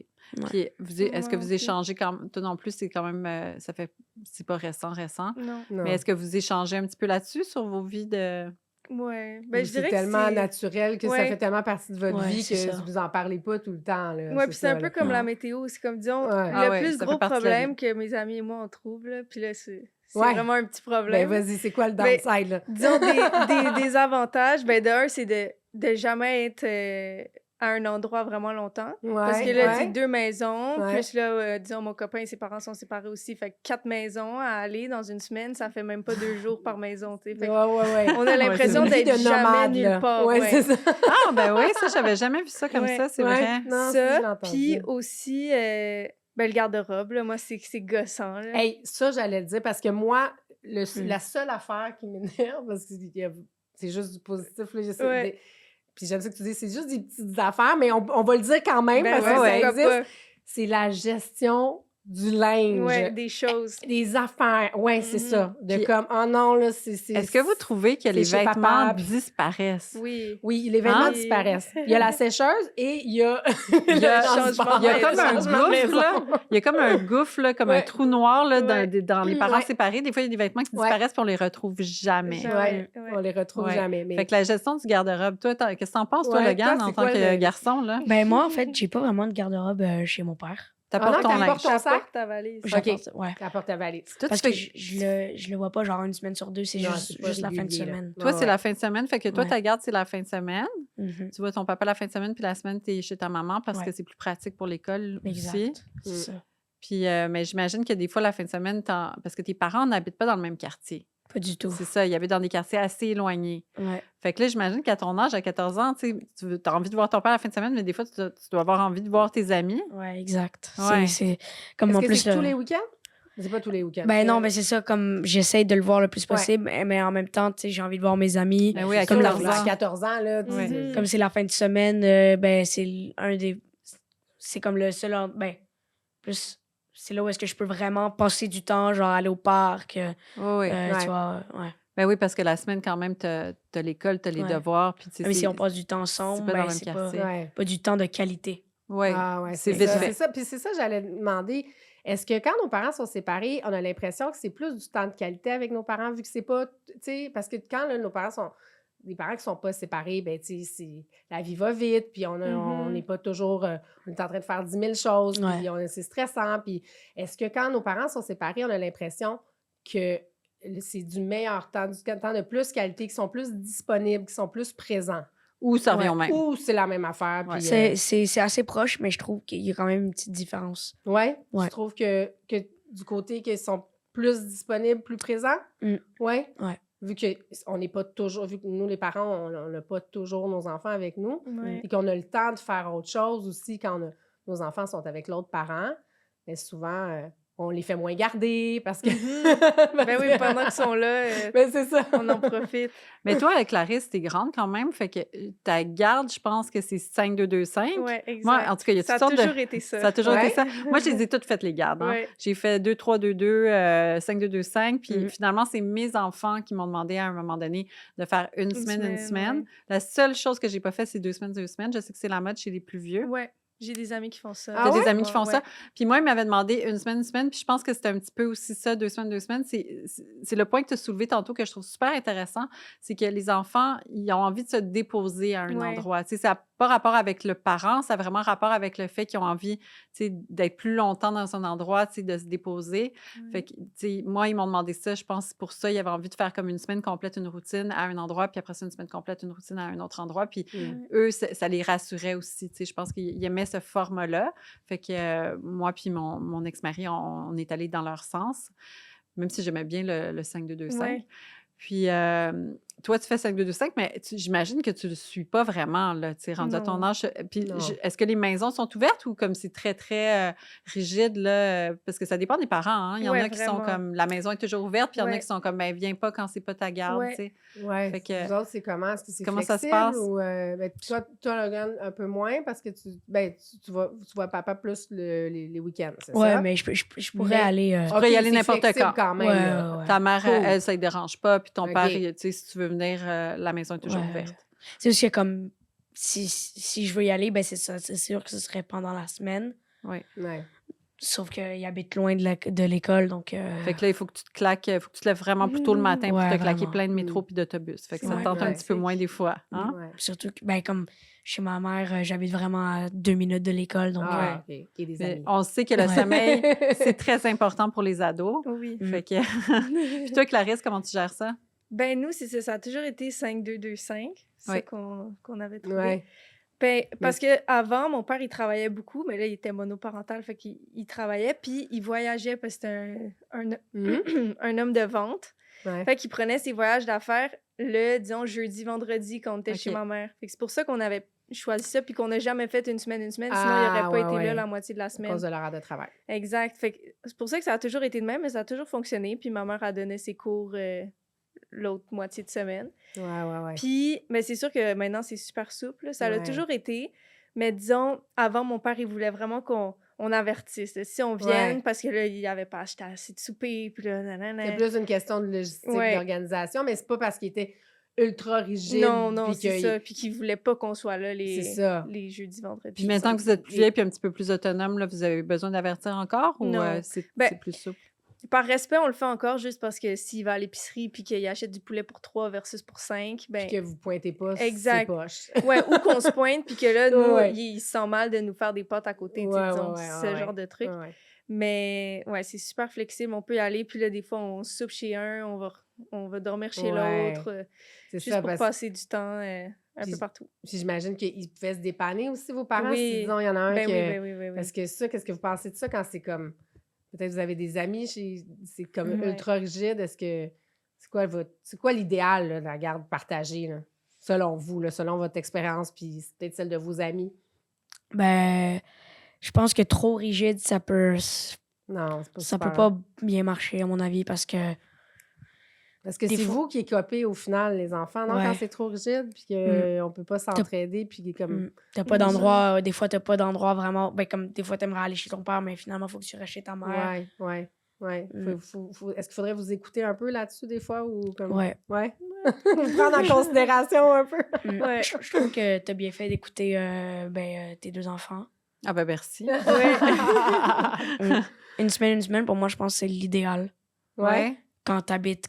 Ouais. Puis, est-ce que Moi vous non plus. échangez quand toi non plus, c'est quand même, c'est pas récent, Non. Non. mais est-ce que vous échangez un petit peu là-dessus sur vos vies de... Ouais. Ou Ben, je c'est dirais que tellement c'est... naturel que ça Ouais. fait tellement partie de votre Ouais, vie c'est que ça. vous en parlez pas tout le temps. Là. Ouais, puis c'est un ça, peu là. comme la Non. météo. C'est comme, disons, Ouais. le Ah ouais, plus ça fait gros partie de la vie. problème que mes amis et moi, on trouve, là. Puis là, c'est Ouais. vraiment un petit Ben problème. vas-y, c'est quoi le Ben, downside, là? Disons, des avantages, ben de un, c'est de jamais être à un endroit vraiment longtemps. Parce que là, ouais. dis 2 maisons, Ouais. plus là, disons, mon copain et ses parents sont séparés aussi. Fait que 4 maisons à aller dans une semaine, ça fait même pas 2 jours par maison, tu sais. Fait que Ouais. on a l'impression C'est une vie d'être de jamais nomade, nulle là. part. Ouais, ouais. c'est ça. Ah, ben oui, ça, j'avais jamais vu ça comme Ouais. ça, c'est Ouais. vrai. Non, ça, je l'ai Ça, entendu. puis aussi, ben, le garde-robe, là, moi, c'est gossant, là. Hey, ça, j'allais le dire parce que moi, Mm. la seule affaire qui m'énerve, parce que c'est juste du positif, là, j'essaie Ouais. de- puis j'aime ça que tu dis, c'est juste des petites affaires, mais on va le dire quand même Ben parce ouais, que ça pourquoi existe. pas. C'est la gestion du linge. Ouais, des choses. Des affaires. Ouais, c'est Mhm. ça. De Puis, comme, oh non, là, c'est... Est-ce que vous trouvez que c'est les chez vêtements papa, puis- disparaissent? Oui. Oui, les vêtements Hein? disparaissent. Il y a la sécheuse et il y a... Il y a, le changement il y a de comme un changement de gouffre, maison. là. Il y a comme un gouffre, là, comme un Ouais. trou noir là, Ouais. dans les parents Ouais. séparés. Des fois, il y a des vêtements qui Ouais. disparaissent puis on les retrouve jamais. Jamais. Ouais, Ouais. on les retrouve Ouais. jamais. Mais... Fait que la gestion du garde-robe, toi, qu'est-ce que t'en penses, toi, Ouais, Logan, toi, en c'est tant quoi que le- garçon, là? Ben moi, en fait, j'ai pas vraiment de garde-robe chez mon père. T'apportes ton t'apportes linge. ton sac? J'apporte ta valise. J'apporte, ouais. T'apportes ta valise. Toi, tu Parce que fais- je le vois pas genre une semaine sur deux, c'est Non, juste, c'est pas juste la fin de régulier, là. semaine. Toi, Ouais, c'est la fin de semaine. Fait que toi, Ouais. ta garde, c'est la fin de semaine. Mhm. Tu vois ton papa la fin de semaine, puis la semaine, tu es chez ta maman parce Ouais. que c'est plus pratique pour l'école aussi. Exact. C'est Mm. ça. Puis, mais j'imagine que des fois, la fin de semaine, parce que tes parents n'habitent pas dans le même quartier. Pas du tout. C'est ça, ils habitent dans des quartiers assez éloignés. Ouais. Fait que là, j'imagine qu'à ton âge, à 14 ans, tu as envie de voir ton père la fin de semaine, mais des fois, tu dois avoir envie de voir tes amis. Ouais, exact. Ouais. C'est comme Est-ce en que plus. c'est tous les week-ends? C'est pas tous les week-ends. Ben non, mais c'est ça, comme j'essaie de le voir le plus Ouais. possible, mais en même temps, tu sais, j'ai envie de voir mes amis. Ben oui, à Comme 14 à ans. 14 ans, là. Ouais. Mhm. Comme c'est la fin de semaine, ben c'est un des. C'est comme le seul. Ben, plus. C'est là où est-ce que je peux vraiment passer du temps, genre aller au parc. Oui, oui. Ouais. Tu vois, ouais. Ben oui, parce que la semaine, quand même, tu as l'école, tu as les Ouais. devoirs. Puis, tu sais, Même si c'est on passe du temps ensemble, pas dans le ben, même c'est pas, quartier. Ouais. pas du temps de qualité. Ouais, Ah ouais, c'est c'est vite ça. fait. C'est ça. Puis c'est ça, j'allais demander. Est-ce que quand nos parents sont séparés, on a l'impression que c'est plus du temps de qualité avec nos parents, vu que c'est pas, tu sais, parce que quand là, nos parents sont, des parents qui sont pas séparés, ben tu sais, la vie va vite, puis on n'est pas toujours, on est en train de faire 10 000 choses, puis c'est stressant. Puis est-ce que quand nos parents sont séparés, on a l'impression que c'est du meilleur temps, du temps de plus qualité, qui sont plus disponibles, qui sont plus présents? Ou ça revient au même. Ou c'est la même affaire. Ouais. Puis, C'est assez proche, mais je trouve qu'il y a quand même une petite différence. ouais? Ouais. Tu trouves que du côté qu'ils sont plus disponibles, plus présents? Mm. Ouais? Ouais. Vu qu'on n'est pas toujours, vu que nous, les parents, on n'a pas toujours nos enfants avec nous, Ouais. et qu'on a le temps de faire autre chose aussi quand nos enfants sont avec l'autre parent, mais souvent, on les fait moins garder parce que... Ben oui, pendant qu'ils sont là, Ben c'est ça. on en profite. Mais toi, avec Clarisse, t'es grande quand même. Fait que ta garde, je pense que c'est 5-2-2-5. Ouais, exact. Moi, en tout cas, il y a Ça toutes a sortes de... toujours été ça. Ça a toujours été Ouais. ça. Moi, je les ai toutes faites, les gardes. Hein. Ouais. J'ai fait 2-3-2-2, 5-2-2-5. Puis Mhm. finalement, c'est mes enfants qui m'ont demandé à un moment donné de faire une semaine, une semaine. ouais. La seule chose que j'ai pas fait, c'est 2 semaines, 2 semaines. Je sais que c'est la mode chez les plus vieux. Ouais. J'ai des amis qui font ça. Ah T'as ouais? des amis qui font Ouais. ça. Puis moi, ils m'avaient demandé une semaine, puis je pense que c'était un petit peu aussi ça, 2 semaines, 2 semaines. C'est le point que tu as soulevé tantôt que je trouve super intéressant, c'est que les enfants, ils ont envie de se déposer à un Ouais. endroit. Tu sais, ça n'a pas rapport avec le parent, ça a vraiment rapport avec le fait qu'ils ont envie, tu sais, d'être plus longtemps dans un endroit, tu sais, de se déposer. Fait que, tu sais, moi, ils m'ont demandé ça, je pense, pour ça, ils avaient envie de faire comme une semaine complète, une routine à un endroit, puis après ça, une semaine complète, une routine à un autre endroit. Puis Mm. eux, ça les rassurait aussi. Tu sais, je pense qu'ils aimaient ce format-là. Fait que moi puis mon ex-mari, on est allés dans leur sens, même si j'aimais bien le 5-2-2-5. Ouais. Puis toi, tu fais 5-2-2-5, mais j'imagine que tu le suis pas vraiment, là, tu sais, rendu à ton Non. âge. Puis Non. est-ce que les maisons sont ouvertes ou comme c'est très, très rigide, là? Parce que ça dépend des parents, hein. Il y en Ouais, a qui sont vraiment. comme, la maison est toujours ouverte, puis il y en a Ouais. qui sont comme, ben viens pas quand c'est pas ta garde, Ouais. tu sais. Ouais. Fait que- Vous autres, c'est comment? Est-ce que c'est Comment ça se flexible passe? Ou, ben, toi, Logan, un peu moins parce que tu vois papa plus les week-ends, c'est Ouais, ça? mais je pourrais Mais- aller. Tu pourrais y aller c'est n'importe flexible quand. même. Ouais, là. ouais. Ta mère, Cool. elle, ça ne dérange pas, puis ton Ok. père, tu sais, si tu veux venir, la maison est toujours Ouais. ouverte. C'est aussi que comme si je veux y aller, ben c'est ça. C'est sûr que ce serait pendant la semaine. Ouais. Sauf qu'il habite loin de l'école, donc. Fait que là, il faut que tu te claques, il faut que tu te lèves vraiment plus tôt le matin pour Ouais, te claquer vraiment. plein de métro puis d'autobus. Fait que ça te Ouais. tente un Ouais. petit peu moins des fois. Hein? Ouais. Surtout que, ben, comme chez ma mère, j'habite vraiment à 2 minutes de l'école, donc. Ah, ok. Et des Mais amis. on sait que le Ouais. sommeil, c'est très important pour les ados. Oui. Mm. Fait que... Puis toi, Clarisse, comment tu gères ça? Ben, nous, c'est ça. Ça a toujours été 5-2-2-5. C'est ça Oui. qu'on avait trouvé. Ouais. Ben, parce que avant, mon père, il travaillait beaucoup, mais là, il était monoparental, fait qu'il travaillait, puis il voyageait parce que c'était Mhm. un homme de vente. Ouais. Fait qu'il prenait ses voyages d'affaires disons, jeudi, vendredi, quand on était chez Ok. ma mère. Fait que c'est pour ça qu'on avait choisi ça, puis qu'on n'a jamais fait une semaine, sinon il Ah, n'aurait pas ouais, été là ouais. la moitié de la À semaine. cause de l'horaire de travail. Exact. Fait que c'est pour ça que ça a toujours été de même, mais ça a toujours fonctionné, puis ma mère a donné ses cours l'autre moitié de semaine. Ouais. Puis, mais c'est sûr que maintenant, c'est super souple. là. Ça l'a Ouais. toujours été. Mais disons, avant, mon père, il voulait vraiment qu'on avertisse. là. Si on vienne, Ouais. parce que là, il avait pas acheté assez de souper, puis là, nanana. C'est plus une question de logistique, Ouais. d'organisation, mais c'est pas parce qu'il était ultra rigide. Non, puis c'est que ça. Puis qu'il voulait pas qu'on soit là C'est ça. les jeudis, vendredis. Puis maintenant que vous êtes plus vieille puis un petit peu plus autonome, là, vous avez besoin d'avertir encore ou Non. c'est Ben, c'est plus souple? Par respect, on le fait encore juste parce que s'il va à l'épicerie puis qu'il achète du poulet pour 3 versus pour 5, ben Puis que vous pointez pas, c'est exact. poche. Ouais, ou qu'on se pointe puis que là, Ouais, nous, ouais. il se sent mal de nous faire des pâtes à côté, tu sais, Ouais, disons, ouais, ce ouais, genre de truc. ouais. Mais ouais, c'est super flexible, on peut y aller, puis là, des fois, on soupe chez un, on va dormir chez l'autre, C'est juste ça, pour parce passer du temps un peu puis partout. puis j'imagine qu'ils pouvaient se dépanner aussi, vos parents, si Oui, disons, il y en a un ben oui, que... ben oui, ben Parce oui. que ça, qu'est-ce que vous pensez de ça quand c'est comme... Peut-être vous avez des amis, c'est comme Ouais. ultra rigide. Est-ce que... C'est quoi l'idéal là, de la garde partagée, là, selon vous, là, selon votre expérience, puis c'est peut-être celle de vos amis? Ben, je pense que trop rigide, ça peut Non, c'est pas ça super. peut pas bien marcher, à mon avis, parce que Parce que des c'est fois- vous qui écopez au final, les enfants, non? Quand Ouais. c'est trop rigide, puis qu'on peut pas s'entraider, puis comme... T'as pas Mhm. d'endroit, des fois, t'as pas d'endroit vraiment. Ben, comme des fois, t'aimerais aller chez ton père, mais finalement, faut que tu restes chez ta mère. Ouais. Mm. Est-ce qu'il faudrait vous écouter un peu là-dessus, des fois, ou comme... Ouais. Ouais? Vous prendre en considération un peu? Ouais. Je trouve que t'as bien fait d'écouter tes 2 enfants. Ah ben merci. Une semaine, pour moi, je pense que c'est l'idéal. Ouais? Quand t'habites,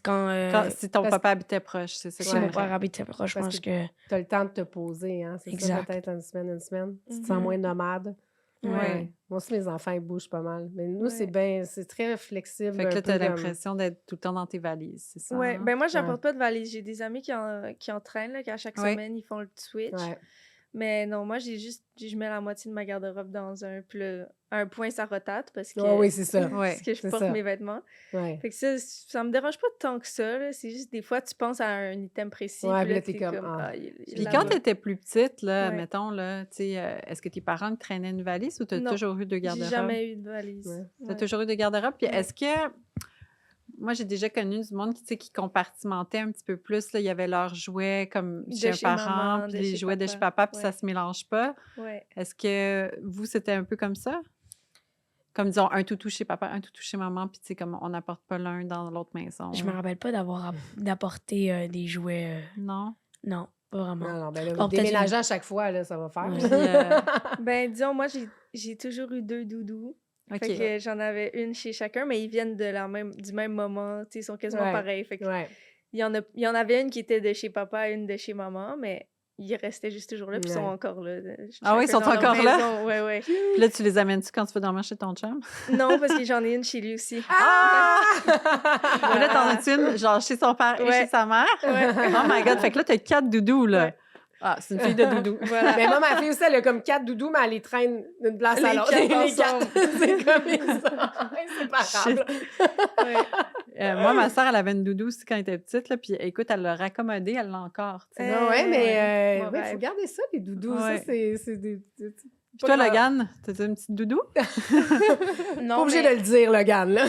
Si ton parce- papa habitait proche, c'est ça si que mon t'aimerais. père habite proche, je Parce pense que que... T'as le temps de te poser, hein? C'est ça, Exact. peut-être une semaine. Tu te Mhm. sens moins nomade. Ouais. Moi aussi, mes enfants, ils bougent pas mal. Mais nous, Ouais. c'est très flexible. Fait que un là, peu t'as comme- l'impression d'être tout le temps dans tes valises, c'est ça? Ouais, hein? ben moi, j'apporte pas de valise. J'ai des amis qui en traînent, là, qu'à chaque Ouais. semaine, ils font le switch. Ouais. Mais non, moi, je mets la moitié de ma garde-robe dans un, puis là, à un point, ça rotate parce que, Oui, c'est ça. Ouais. parce que je c'est porte ça. mes vêtements. Ouais. Fait que ça me dérange pas tant que ça, là. C'est juste des fois, tu penses à un item précis, Ouais, puis là, puis là, t'es comme, ah. il est Puis là-bas. quand t'étais plus petite, là, Ouais. mettons, là, tu sais, est-ce que tes parents te traînaient une valise ou t'as Non, toujours eu de J'ai garde-robe? jamais eu de valise. Ouais. T'as Ouais. toujours eu de garde-robe? Puis Ouais. est-ce que... Moi, j'ai déjà connu du monde qui, tu sais, qui compartimentait un petit peu plus. Là. Il y avait leurs jouets comme De chez un chez parent, maman, puis de les chez jouets de chez papa. papa, puis Ouais. ça se mélange pas. Ouais. Est-ce que vous, c'était un peu comme ça? Comme, disons, un toutou chez papa, un toutou chez maman, puis tu sais, comme on n'apporte pas l'un dans l'autre maison. Je me rappelle pas d'apporter des jouets. Non? Non, pas vraiment. Non, ben là, Oh, peut-être déménager à chaque fois, là, ça va faire. Ouais. Puis, Ben, disons, moi, j'ai toujours eu 2 doudous. OK. Fait que j'en avais une chez chacun, mais ils viennent du même moment. Tu sais, ils sont quasiment Ouais. pareils. Fait que Ouais. il y en avait une qui était de chez papa et une de chez maman, mais ils restaient juste toujours là, puis ils sont Ouais. encore là. Ah oui, ils sont chacun dans leur encore là? maison. Ouais, ouais. Puis là, tu les amènes-tu quand tu vas dormir chez ton chum? Non, parce que j'en ai une chez lui aussi. Ah! Voilà. Là, t'en as une, genre, chez son père et Ouais. chez sa mère? Ouais. Oh my God! Fait que là, t'as 4 doudous, là. Ouais. Ah, c'est une fille de doudou. Voilà. Mais moi, ma fille aussi, elle a comme 4 doudous, mais elle les traîne d'une place à Les l'autre. quatre Les quatre. ensemble. C'est comme les inséparables. Ouais. Moi, ma soeur, elle avait une doudou aussi quand elle était petite, là, puis écoute, elle l'a raccommodée, elle l'a encore, tu sais. Non, ouais, mais Mon il faut rêve. garder ça, les doudous. Ouais. Ça, c'est des... Puis toi, Logan, t'as une petite doudou? Pas obligé de le dire, Logan, là.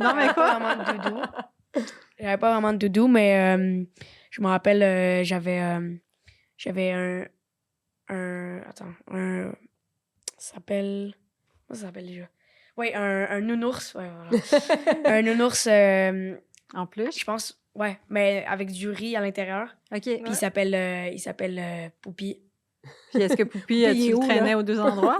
Non, mais J'avais pas quoi? vraiment de doudou. J'avais pas vraiment de doudou, mais je me rappelle, j'avais ça s'appelle... Comment ça s'appelle déjà? Oui, un nounours. Ouais, voilà. Un nounours, En plus? je pense, ouais, mais avec du riz à l'intérieur. OK. Puis il s'appelle Poupi. Puis est-ce que Poupie, il est tu le où, là? traînais aux deux endroits?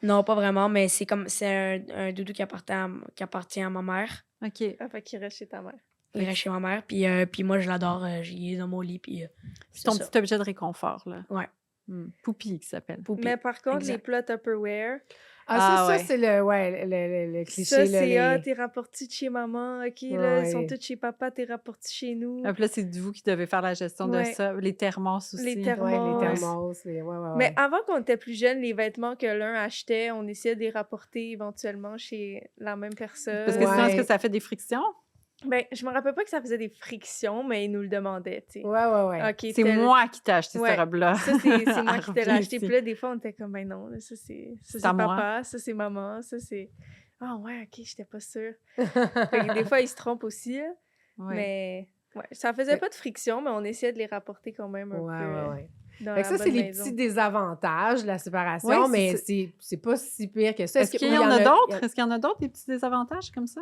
Non, pas vraiment, mais c'est un doudou qui appartient à ma mère. OK. Ah, fait qu'il reste chez ta mère. Il reste chez ma mère, puis moi, je l'adore. Il est dans mon lit, puis C'est ton c'est ça. petit objet de réconfort, là. Ouais. Poupie, qui s'appelle. Poupi. Mais par contre, Exact. les plats Tupperware, Ah, ouais. ça c'est le cliché. ça, là, c'est les- t'es rapporté de chez maman, OK, là, ils sont Ouais. tous chez papa, t'es rapporté chez nous. Puis là, c'est vous qui devez faire la gestion de Ouais. ça. Les thermos aussi. Les thermos. Ouais, les thermos. Ouais. Mais avant qu'on était plus jeunes, les vêtements que l'un achetait, on essayait de les rapporter éventuellement chez la même personne. Parce que sinon, est-ce Ouais. que ça fait des frictions? Ben, je me rappelle pas que ça faisait des frictions, mais ils nous le demandaient, tu sais. Ouais. OK, C'est moi qui t'ai acheté Ouais. cette robe-là. Ça, c'est moi qui t'ai Reviens acheté. ici. Puis là, des fois, on était comme, ben non, là, ça, c'est à moi. papa, ça, c'est maman, ça, c'est... Ah ouais, OK, j'étais pas sûre. Fait que des fois, ils se trompent aussi, là. Ouais. Mais ouais, ça faisait pas de friction, mais on essayait de les rapporter quand même un peu Ouais. dans Fait la que ça, c'est bonne les maison. petits désavantages de la séparation, Oui, mais c'est pas si pire que ça. Est-ce qu'il y en a d'autres? Est-ce qu'il y en a d'autres, des petits désavantages comme ça?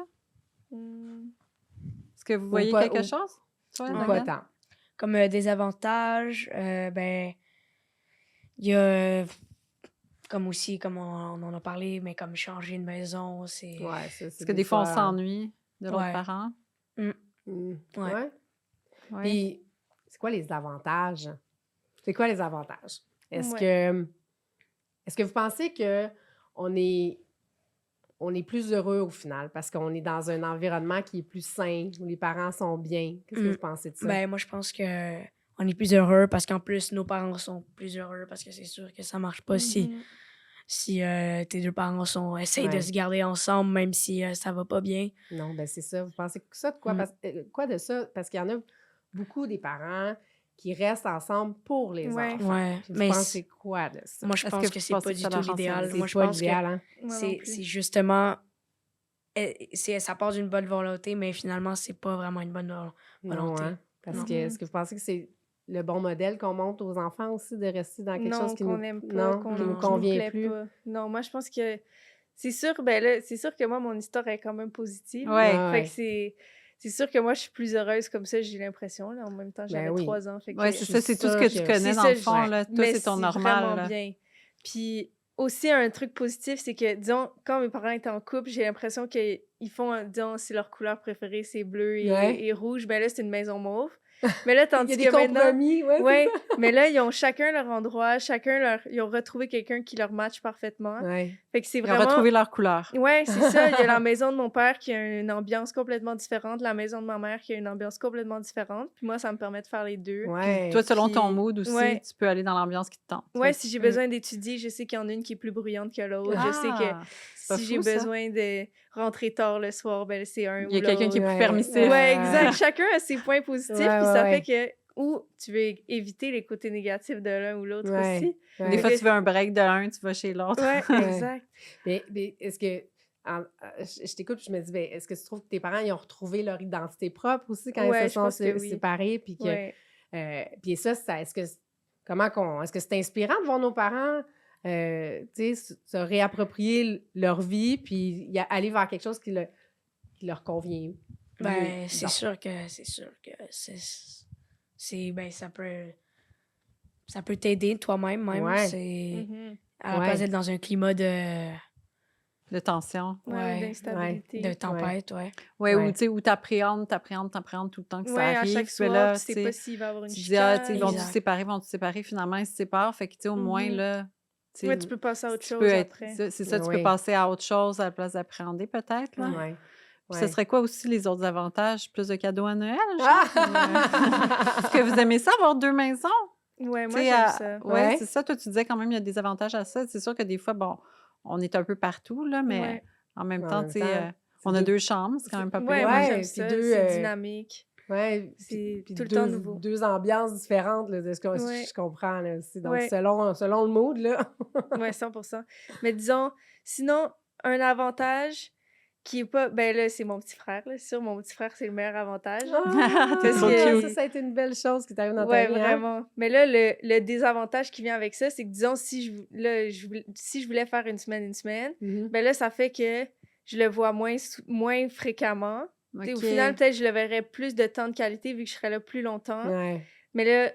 Hmm. Est-ce que vous voyez pas- quelque ou- chose? Toi, Ou Logan? pas tant. Comme des avantages, ben, il y a... comme aussi, comme on en a parlé, mais comme changer de maison, c'est... Ouais, ça, Est-ce c'est que des des fois, on fois... s'ennuie de l'autre Ouais. parent? Mm, Ouais. ouais. Oui. Puis, c'est quoi les avantages? C'est quoi les avantages? Est-ce Ouais. que, est-ce que vous pensez que on est plus heureux au final parce qu'on est dans un environnement qui est plus sain, où les parents sont bien? Qu'est-ce que Mm. vous pensez de ça? Ben, moi, je pense que on est plus heureux parce qu'en plus, nos parents sont plus heureux parce que c'est sûr que ça marche pas si, Mhm. si tes deux parents essayent de Ouais. se garder ensemble, même si ça va pas bien. Non, ben c'est ça. Vous pensez que ça de quoi? Mm. Quoi de ça? Parce qu'il y en a beaucoup des parents qui restent ensemble pour les Ouais. enfants. Ouais, Puis vous mais pensez quoi de ça? moi, je Est-ce pense que que vous c'est pensez pas que du ça tout leur rend l'idéal. service? Moi, C'est je pas pense que l'idéal, hein? Moi non c'est plus. justement... ça part d'une bonne volonté, mais finalement, c'est pas vraiment une bonne Non, volonté. hein? Parce Non. que est-ce que vous pensez que c'est le bon modèle qu'on montre aux enfants aussi de rester dans quelque chose Non, qui qu'on nous... n'aime pas, Non, qu'on qui nous Non. qui nous convient plaît plus? pas. Non, moi, je pense que c'est sûr, ben là, c'est sûr que moi, mon histoire est quand même positive. Ouais. Ah Fait ouais. que c'est sûr que moi, je suis plus heureuse comme ça, j'ai l'impression. Là. En même temps, j'avais oui. 3 ans. Fait que Ouais, je c'est suis ça, c'est tout ce que sûre tu que- connais c'est dans ça, le fond, ouais. là. Toi, mais c'est ton c'est normal, vraiment là. bien. Puis aussi, un truc positif, c'est que, disons, quand mes parents étaient en couple, j'ai l'impression qu'ils font, disons, si leur couleur préférée, c'est bleu Ouais. et rouge, ben là, c'est une maison mauve. Mais là, Il y tandis a des que maintenant... compromis, ouais, Ouais, c'est ça. mais là, ils ont chacun leur endroit, ils ont retrouvé quelqu'un qui leur matche parfaitement. Ouais. Fait que c'est Ils ont vraiment... retrouvé leur couleur. Ouais, c'est ça. Il y a la maison de mon père qui a une ambiance complètement différente, la maison de ma mère qui a une ambiance complètement différente. Puis moi, ça me permet de faire les deux. Puis Ouais. toi, selon ton Puis- mood aussi, ouais. tu peux aller dans l'ambiance qui te tente. Ouais, Fait si que- j'ai besoin d'étudier, je sais qu'il y en a une qui est plus bruyante que l'autre. Je sais que Ah! C'est pas si j'ai fou, ça. besoin de rentrer tard le soir, ben c'est un Il y a ou quelqu'un qui est l'autre. plus Ouais. permissif. Ouais, exact. Chacun a ses points positifs, Ouais, puis ça ouais, fait que... Ou tu veux éviter les côtés négatifs de l'un ou l'autre Ouais. aussi. Ouais. Des fois, Fait tu veux un break de un, tu vas chez l'autre. Ouais, Ouais. exact. Mais est-ce que... je t'écoute, puis je me dis, ben, est-ce que tu trouves que tes parents ils ont retrouvé leur identité propre aussi quand Ouais, ils se je sont pense que oui. séparés? Puis que, Ouais. puis ça, est-ce que est-ce que c'est inspirant de voir nos parents tu sais, se réapproprier leur vie puis aller vers quelque chose qui leur convient Ben, mieux, c'est disons. sûr que ben, ça peut t'aider toi-même même. Ouais. C'est Mhm. à la Ouais. place d'être dans un climat de De tension. Ouais, ou Ouais, d'instabilité. de tempête, ouais. Ouais, Ouais. ou tu sais, où t'appréhendes tout le temps que ça Ouais, à arrive. chaque Puis soir, là, tu sais tu sais, pas s'il va y avoir une tu dis, ah, tu sais, chicane. vont-ils Exact. se séparer, vont-ils se séparer? Finalement, ils se séparent. Fait que, tu sais, au moins, Mhm. là, tu sais, Ouais, tu peux passer à autre tu chose peux être, après. c'est ça, tu Oui. peux passer à autre chose à la place d'appréhender, peut-être, là. Ouais. Ouais. Puis ce serait quoi aussi les autres avantages? Plus de cadeaux à Noël, genre? Ah! Est-ce que vous aimez ça, avoir 2 maisons? Ouais, Tu moi, sais, j'aime ça. ouais, Ouais. c'est ça. Toi, tu disais quand même, il y a des avantages à ça. C'est sûr que des fois, bon, on est un peu partout, là, mais Ouais. en même En temps, même tu sais, temps, c'est on a deux- 2 chambres, c'est quand même pas pire. Ouais, moi, Ouais, j'aime puis ça. deux, C'est dynamique. Ouais, C'est puis tout le temps deux, nouveau. deux ambiances différentes là, de ce que Ouais. je comprends là, aussi. Donc, Ouais. selon le mood, là. Ouais, 100%. Mais disons, sinon, un avantage qui est pas... Ben là, c'est mon petit frère, là. C'est sûr, mon petit frère, c'est le meilleur avantage. Ah, T'es Parce trop que- cute. ça a été une belle chose qui t'arrive dans Ouais, ta vie, hein? vraiment. Mais là, le désavantage qui vient avec ça, c'est que, disons, si je voulais faire une semaine, Mhm. ben là, ça fait que je le vois moins fréquemment. T'sais, OK. Au final, peut-être je le verrais plus de temps de qualité vu que je serais là plus longtemps. Ouais. Mais là,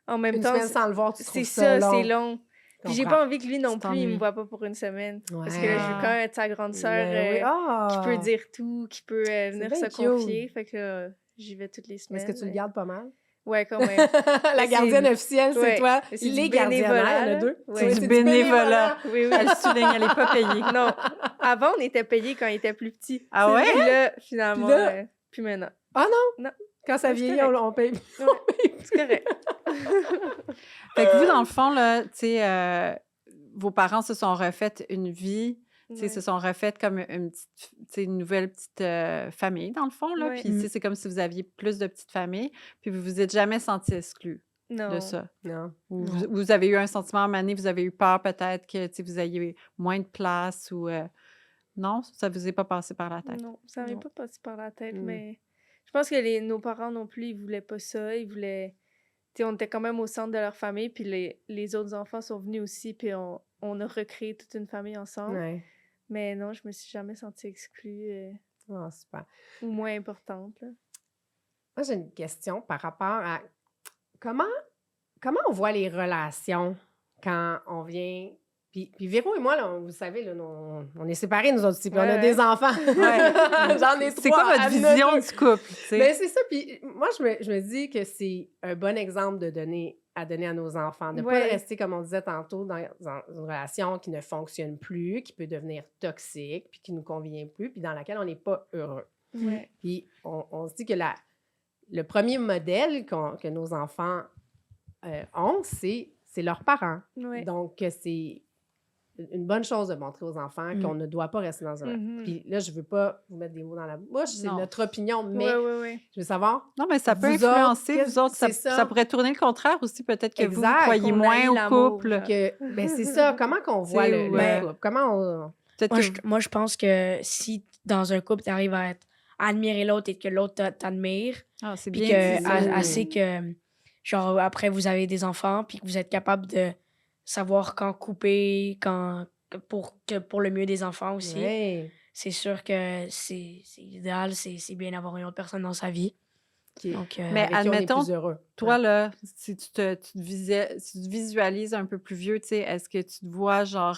en même Une temps, semaine sans le voir, tu c'est trouves ça, long. c'est long. Puis j'ai Comprends. pas envie que lui non Tu plus, il me t'ennuies. voit pas pour une semaine. Parce que là, je veux Ah. quand même être sa grande sœur Ben oui. qui peut Ah! dire tout, qui peut venir bien se cute. confier. Fait que là, j'y vais toutes les semaines. Est-ce que tu le mais- gardes pas mal? Ouais, quand même. La c'est- gardienne officielle, c'est ouais. toi. Mais c'est Les du gardiennes, hein, il y en bénévolat, a là. deux. Ouais. Ouais, C'est du c'est bénévolat. Oui, oui. Elle souligne, elle est pas payée. Non, avant, on était payés quand il était plus petit. Ah ouais? Puis là, finalement, Puis là- plus maintenant. Ah non? Non. Quand ça Ouais, c'est vieillit, correct. on paye. Ouais, c'est correct. Fait que vous, dans le fond, là, tu sais, vos parents se sont refait une vie, tu sais, Ouais. se sont refait comme une petite, tu sais, une nouvelle petite famille, dans le fond, là. Ouais. Puis, tu sais, c'est comme si vous aviez plus de petites familles, puis vous vous êtes jamais senti exclus Non. de ça. Non. Ou Non. vous avez eu un sentiment à un moment donné, vous avez eu peur peut-être que, tu sais, vous ayez moins de place ou... non, ça vous est pas passé par la tête. Non, ça m'est Non. pas passé par la tête, Mm. mais je pense que nos parents non plus, ils voulaient pas ça. Ils voulaient... Tu sais, on était quand même au centre de leur famille, puis les autres enfants sont venus aussi, puis on a recréé toute une famille ensemble. Ouais. Mais non, je me suis jamais sentie exclue Ah, super. ou moins importante. Là. Moi, j'ai une question par rapport à comment on voit les relations quand on vient Puis Véro et moi, là, vous savez, là, on est séparés, nous autres aussi, puis on a Ouais, des enfants. J'en ai 3. C'est quoi votre vision du couple, tu sais? Ben, c'est ça. Puis moi, je me dis que c'est un bon exemple à donner à nos enfants. De ne pas Ouais. rester, comme on disait tantôt, dans une relation qui ne fonctionne plus, qui peut devenir toxique, puis qui ne nous convient plus, puis dans laquelle on n'est pas heureux. Ouais. Puis on se dit que le premier modèle que nos enfants ont, c'est leurs parents. Ouais. Donc, c'est une bonne chose de montrer aux enfants Mm. qu'on ne doit pas rester dans un... Mhm. Puis là, je ne veux pas vous mettre des mots dans la bouche, c'est Non. notre opinion, mais Ouais. je veux savoir... Non, mais ça peut Vous influencer, autres, vous autres. c'est Ça, ça. ça pourrait tourner le contraire aussi. Peut-être que vous Exact, croyez qu'on moins haït au l'amour, couple. genre. Ben c'est ça. Comment qu'on voit Tu le, sais, le ouais. couple? Comment on... Peut-être Moi, que moi, je pense que si dans un couple, tu arrives à admirer l'autre et que l'autre t'admire, Ah, c'est puis bien que dit, ça. assez que, genre, après, vous avez des enfants, puis que vous êtes capable de savoir quand couper, pour le mieux des enfants aussi. Ouais. C'est sûr que c'est idéal, c'est bien d'avoir une autre personne dans sa vie. Qui- Donc, Mais avec qui on est admettons, plus heureux. toi, là, si tu te visualises un peu plus vieux, tu sais, est-ce que tu te vois, genre,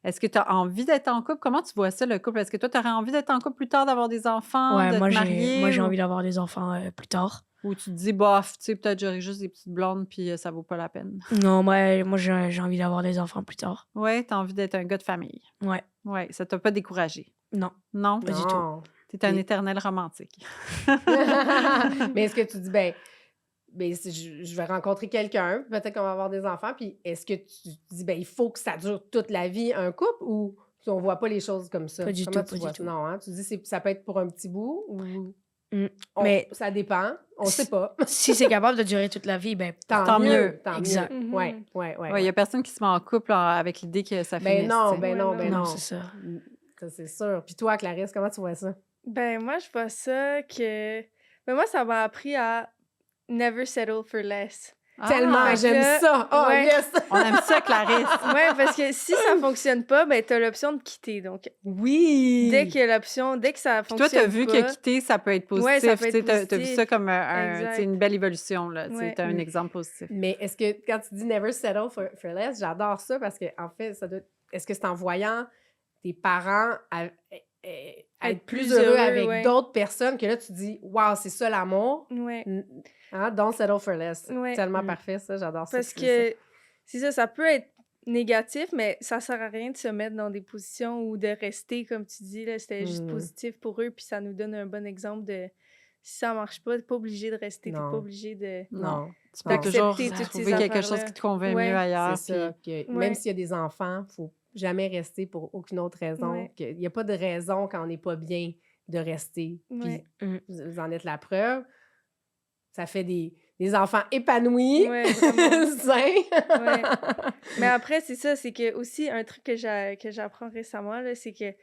est-ce que tu as envie d'être en couple? Comment tu vois ça, le couple? Est-ce que toi, tu aurais envie d'être en couple plus tard, d'avoir des enfants, ouais, de moi, te j'ai marier? envie d'avoir des enfants plus tard. Ou tu te dis, bof, tu sais, peut-être j'aurai juste des petites blondes, puis ça vaut pas la peine. Non, moi j'ai envie d'avoir des enfants plus tard. Ouais, t'as envie d'être un gars de famille. Ouais, Ouais, ça t'a pas découragé. non. Non? Pas du tout. Non. T'es un Et- éternel romantique. Mais est-ce que tu dis, ben je vais rencontrer quelqu'un, peut-être qu'on va avoir des enfants, puis est-ce que tu dis, ben il faut que ça dure toute la vie, un couple, ou on voit pas les choses comme ça? Pas du Comment tout, tu pas vois du ça? tout. Non, hein? Tu dis, ça peut être pour un petit bout, ou... Mais ça dépend, on sait pas. si c'est capable de durer toute la vie, ben Tant mieux. Tant Exact. mieux. Mhm. Ouais. Ouais, il y a personne qui se met en couple avec l'idée que ça Ben finisse. non, tu sais. ben non, Ouais, ben non, non. c'est ça. Ça, c'est sûr. Puis toi, Clarisse, comment tu vois ça? Ben, moi, je vois ça que... Ben, moi, ça m'a appris à never settle for less. Ah, Tellement, fait que j'aime là, ça! Oh, ouais. yes! On aime ça, Clarisse. Ouais, parce que si ça fonctionne pas, ben, t'as l'option de quitter. Donc, Oui! dès que ça Puis toi, fonctionne t'as vu pas... que quitter, ça peut être positif. Ouais, ça peut tu sais, être t'as vu positif. ça comme Exact. tu sais, une belle évolution. Là, tu sais, Ouais. t'as un Mm. exemple positif. Mais est-ce que, quand tu dis never settle for less, j'adore ça parce que, en fait, est-ce que c'est en voyant tes parents être plus heureux avec ouais. d'autres personnes que là, tu dis, waouh, c'est ça l'amour? Ouais. Hein? Don't settle for less. Ouais. Tellement Mm. parfait, ça, j'adore ça. Parce tu dis ça. que, c'est ça, ça peut être négatif, mais ça sert à rien de se mettre dans des positions ou de rester, comme tu dis, là, c'était juste Mhm. positif pour eux, puis ça nous donne un bon exemple de si ça marche pas, t'es pas obligé de rester, t'es Non. pas obligé de... Non. Tu peux Non. toujours Accepter toutes trouver ces quelque chose affaires-là. qui te convient Ouais. mieux ailleurs. C'est ça. Que Ouais. Même s'il y a des enfants, il faut jamais rester pour aucune autre raison. Ouais. Il n'y a pas de raison quand on n'est pas bien de rester. Ouais. Puis vous en êtes la preuve. Ça fait des enfants épanouis, Ouais, vraiment. sains. Ouais. Mais après, c'est ça, c'est que aussi, un truc que j'apprends récemment, là, c'est que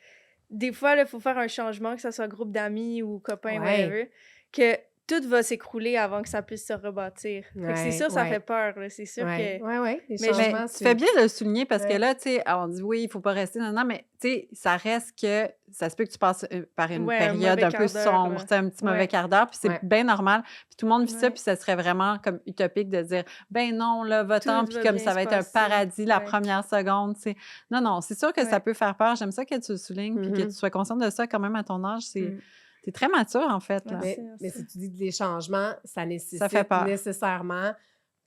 des fois, il faut faire un changement, que ce soit groupe d'amis ou copains, Ouais. whatever, que tout va s'écrouler avant que ça puisse se rebâtir. Fait que c'est Ouais, sûr, ça ouais. fait peur, là, c'est sûr Ouais, que... ouais. Les Mais changements, Mais tu c'est- fais bien de le souligner parce que Ouais. là, tu sais, on dit oui, il faut pas rester. Non, mais tu sais, ça reste que ça se peut que tu passes par une Ouais, un période mauvais un peu quart d'heure, sombre, là. tu sais, un petit mauvais Ouais. quart d'heure, puis c'est Ouais. bien normal. Puis tout le monde vit ça, Ouais. puis ça serait vraiment comme utopique de dire ben non, là, va-t'en, Tout puis va comme bien ça se va être un passer. paradis la Ouais. première seconde, tu sais. Non, c'est sûr que ça Ouais. peut faire peur. J'aime ça que tu le soulignes, puis que Mhm. tu sois consciente de ça quand même à ton âge. Mm. T'es très mature, en fait, là. Merci. Mais si tu dis que les changements, ça nécessite Ça fait peur. nécessairement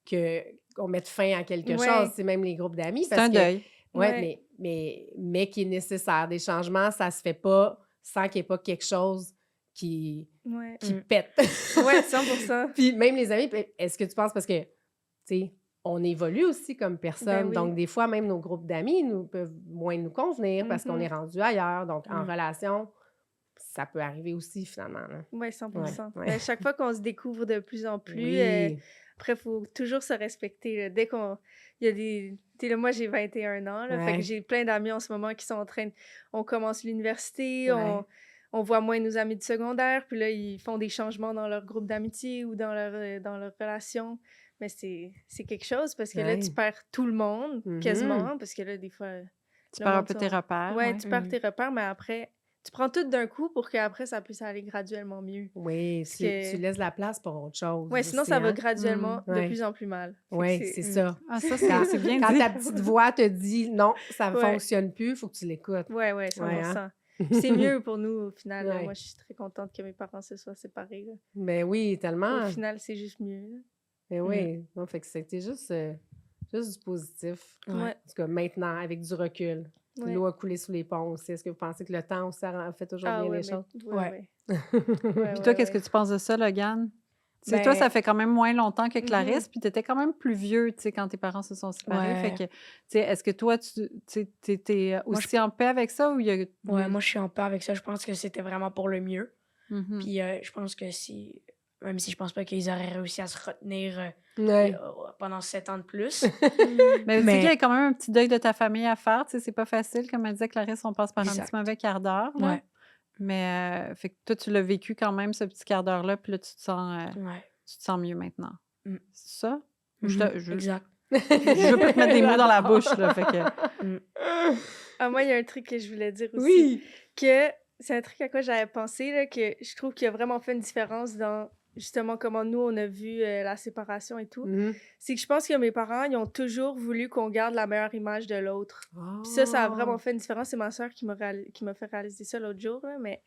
qu'on mette fin à quelque Ouais. chose. C'est même les groupes d'amis. C'est parce un que- deuil. Ouais, Ouais. mais qui est nécessaire. Des changements, ça se fait pas sans qu'il n'y ait pas quelque chose qui Ouais. pète. Ouais, 100%. Puis même les amis, est-ce que tu penses, parce que, tu sais, on évolue aussi comme personne. Ben oui. Donc, des fois, même nos groupes d'amis peuvent moins nous convenir parce qu'on Mhm. est rendu ailleurs. Donc, en Mm. relation, ça peut arriver aussi, finalement. Là. Ouais, 100%. Ouais. Ben, chaque fois qu'on se découvre de plus en plus, Oui. après, il faut toujours se respecter. Là. Dès qu'on... Il y a des... Tu sais, là, moi, j'ai 21 ans. Là, fait Ouais. que j'ai plein d'amis en ce moment qui sont en train de... On commence l'université, Ouais. on voit moins nos amis de secondaire, puis là, ils font des changements dans leur groupe d'amitié ou dans leur relation. Mais c'est quelque chose, parce que là, Ouais. tu perds tout le monde, Mhm. quasiment, parce que là, des fois... Tu le perds un monde peu sont- tes repères. Ouais, tu perds Mhm. tes repères, mais après, tu prends tout d'un coup pour qu'après, ça puisse aller graduellement mieux. Oui, Parce tu que, laisses la place pour autre chose ouais, sinon, aussi, ça va hein? graduellement de Ouais. plus en plus mal. Fait que Oui, c'est c'est... ça. Ah, ça, Quand, c'est bien quand dit. ta petite voix te dit non, ça ne Ouais, fonctionne plus, il faut que tu l'écoutes. ouais, Ouais, 100%. hein? Puis c'est mieux pour nous, au final. Là. Moi, Ouais. je suis très contente que mes parents se soient séparés. Là. Ben oui, Au tellement. final, c'est juste mieux. Là. Ben oui. Non, fait que c'était juste du positif. Ouais, Ouais. En tout cas, maintenant, avec du recul. ouais. L'eau a coulé sous les ponts aussi. Est-ce que vous pensez que le temps aussi a fait toujours Ah bien ouais, les mais... choses? Ouais, Ouais. ouais. Puis Ouais, toi, ouais, qu'est-ce que ouais. tu penses de ça, Logan? Tu sais, toi, ça Ben, fait quand même moins longtemps que Mhm. Clarisse, puis tu étais quand même plus vieux, tu sais, quand tes parents se sont séparés. Fait ouais. que, tu sais, est-ce que toi, tu t'es Moi, je, aussi en paix avec ça ou il y a... ouais, moi, je suis en paix avec ça. Je pense que c'était vraiment pour le mieux. Mhm. Puis je pense que si, même si je pense pas qu'ils auraient réussi à se retenir Ouais. pendant 7 ans de plus, Mais tu sais qu'il y a mais quand même un petit deuil de ta famille à faire, tu sais, c'est pas facile. Comme elle disait, Clarisse, on passe par un petit exact. mauvais quart d'heure, là. Ouais, Mais, fait que toi, tu l'as vécu quand même, ce petit quart d'heure-là, puis là, ouais. tu te sens mieux maintenant. Mm. C'est ça? Ou Exact. je veux pas te mettre des mots dans la bouche, là, fait que... Mm. Ah, moi, il y a un truc que je voulais dire aussi. Oui! Que c'est un truc à quoi j'avais pensé, là, que je trouve qu'il a vraiment fait une différence dans justement comment nous, on a vu la séparation et tout. Mhm. C'est que je pense que mes parents, ils ont toujours voulu qu'on garde la meilleure image de l'autre. Puis ça a vraiment Oh. fait une différence. C'est ma soeur qui m'a fait réaliser ça l'autre jour, là, mais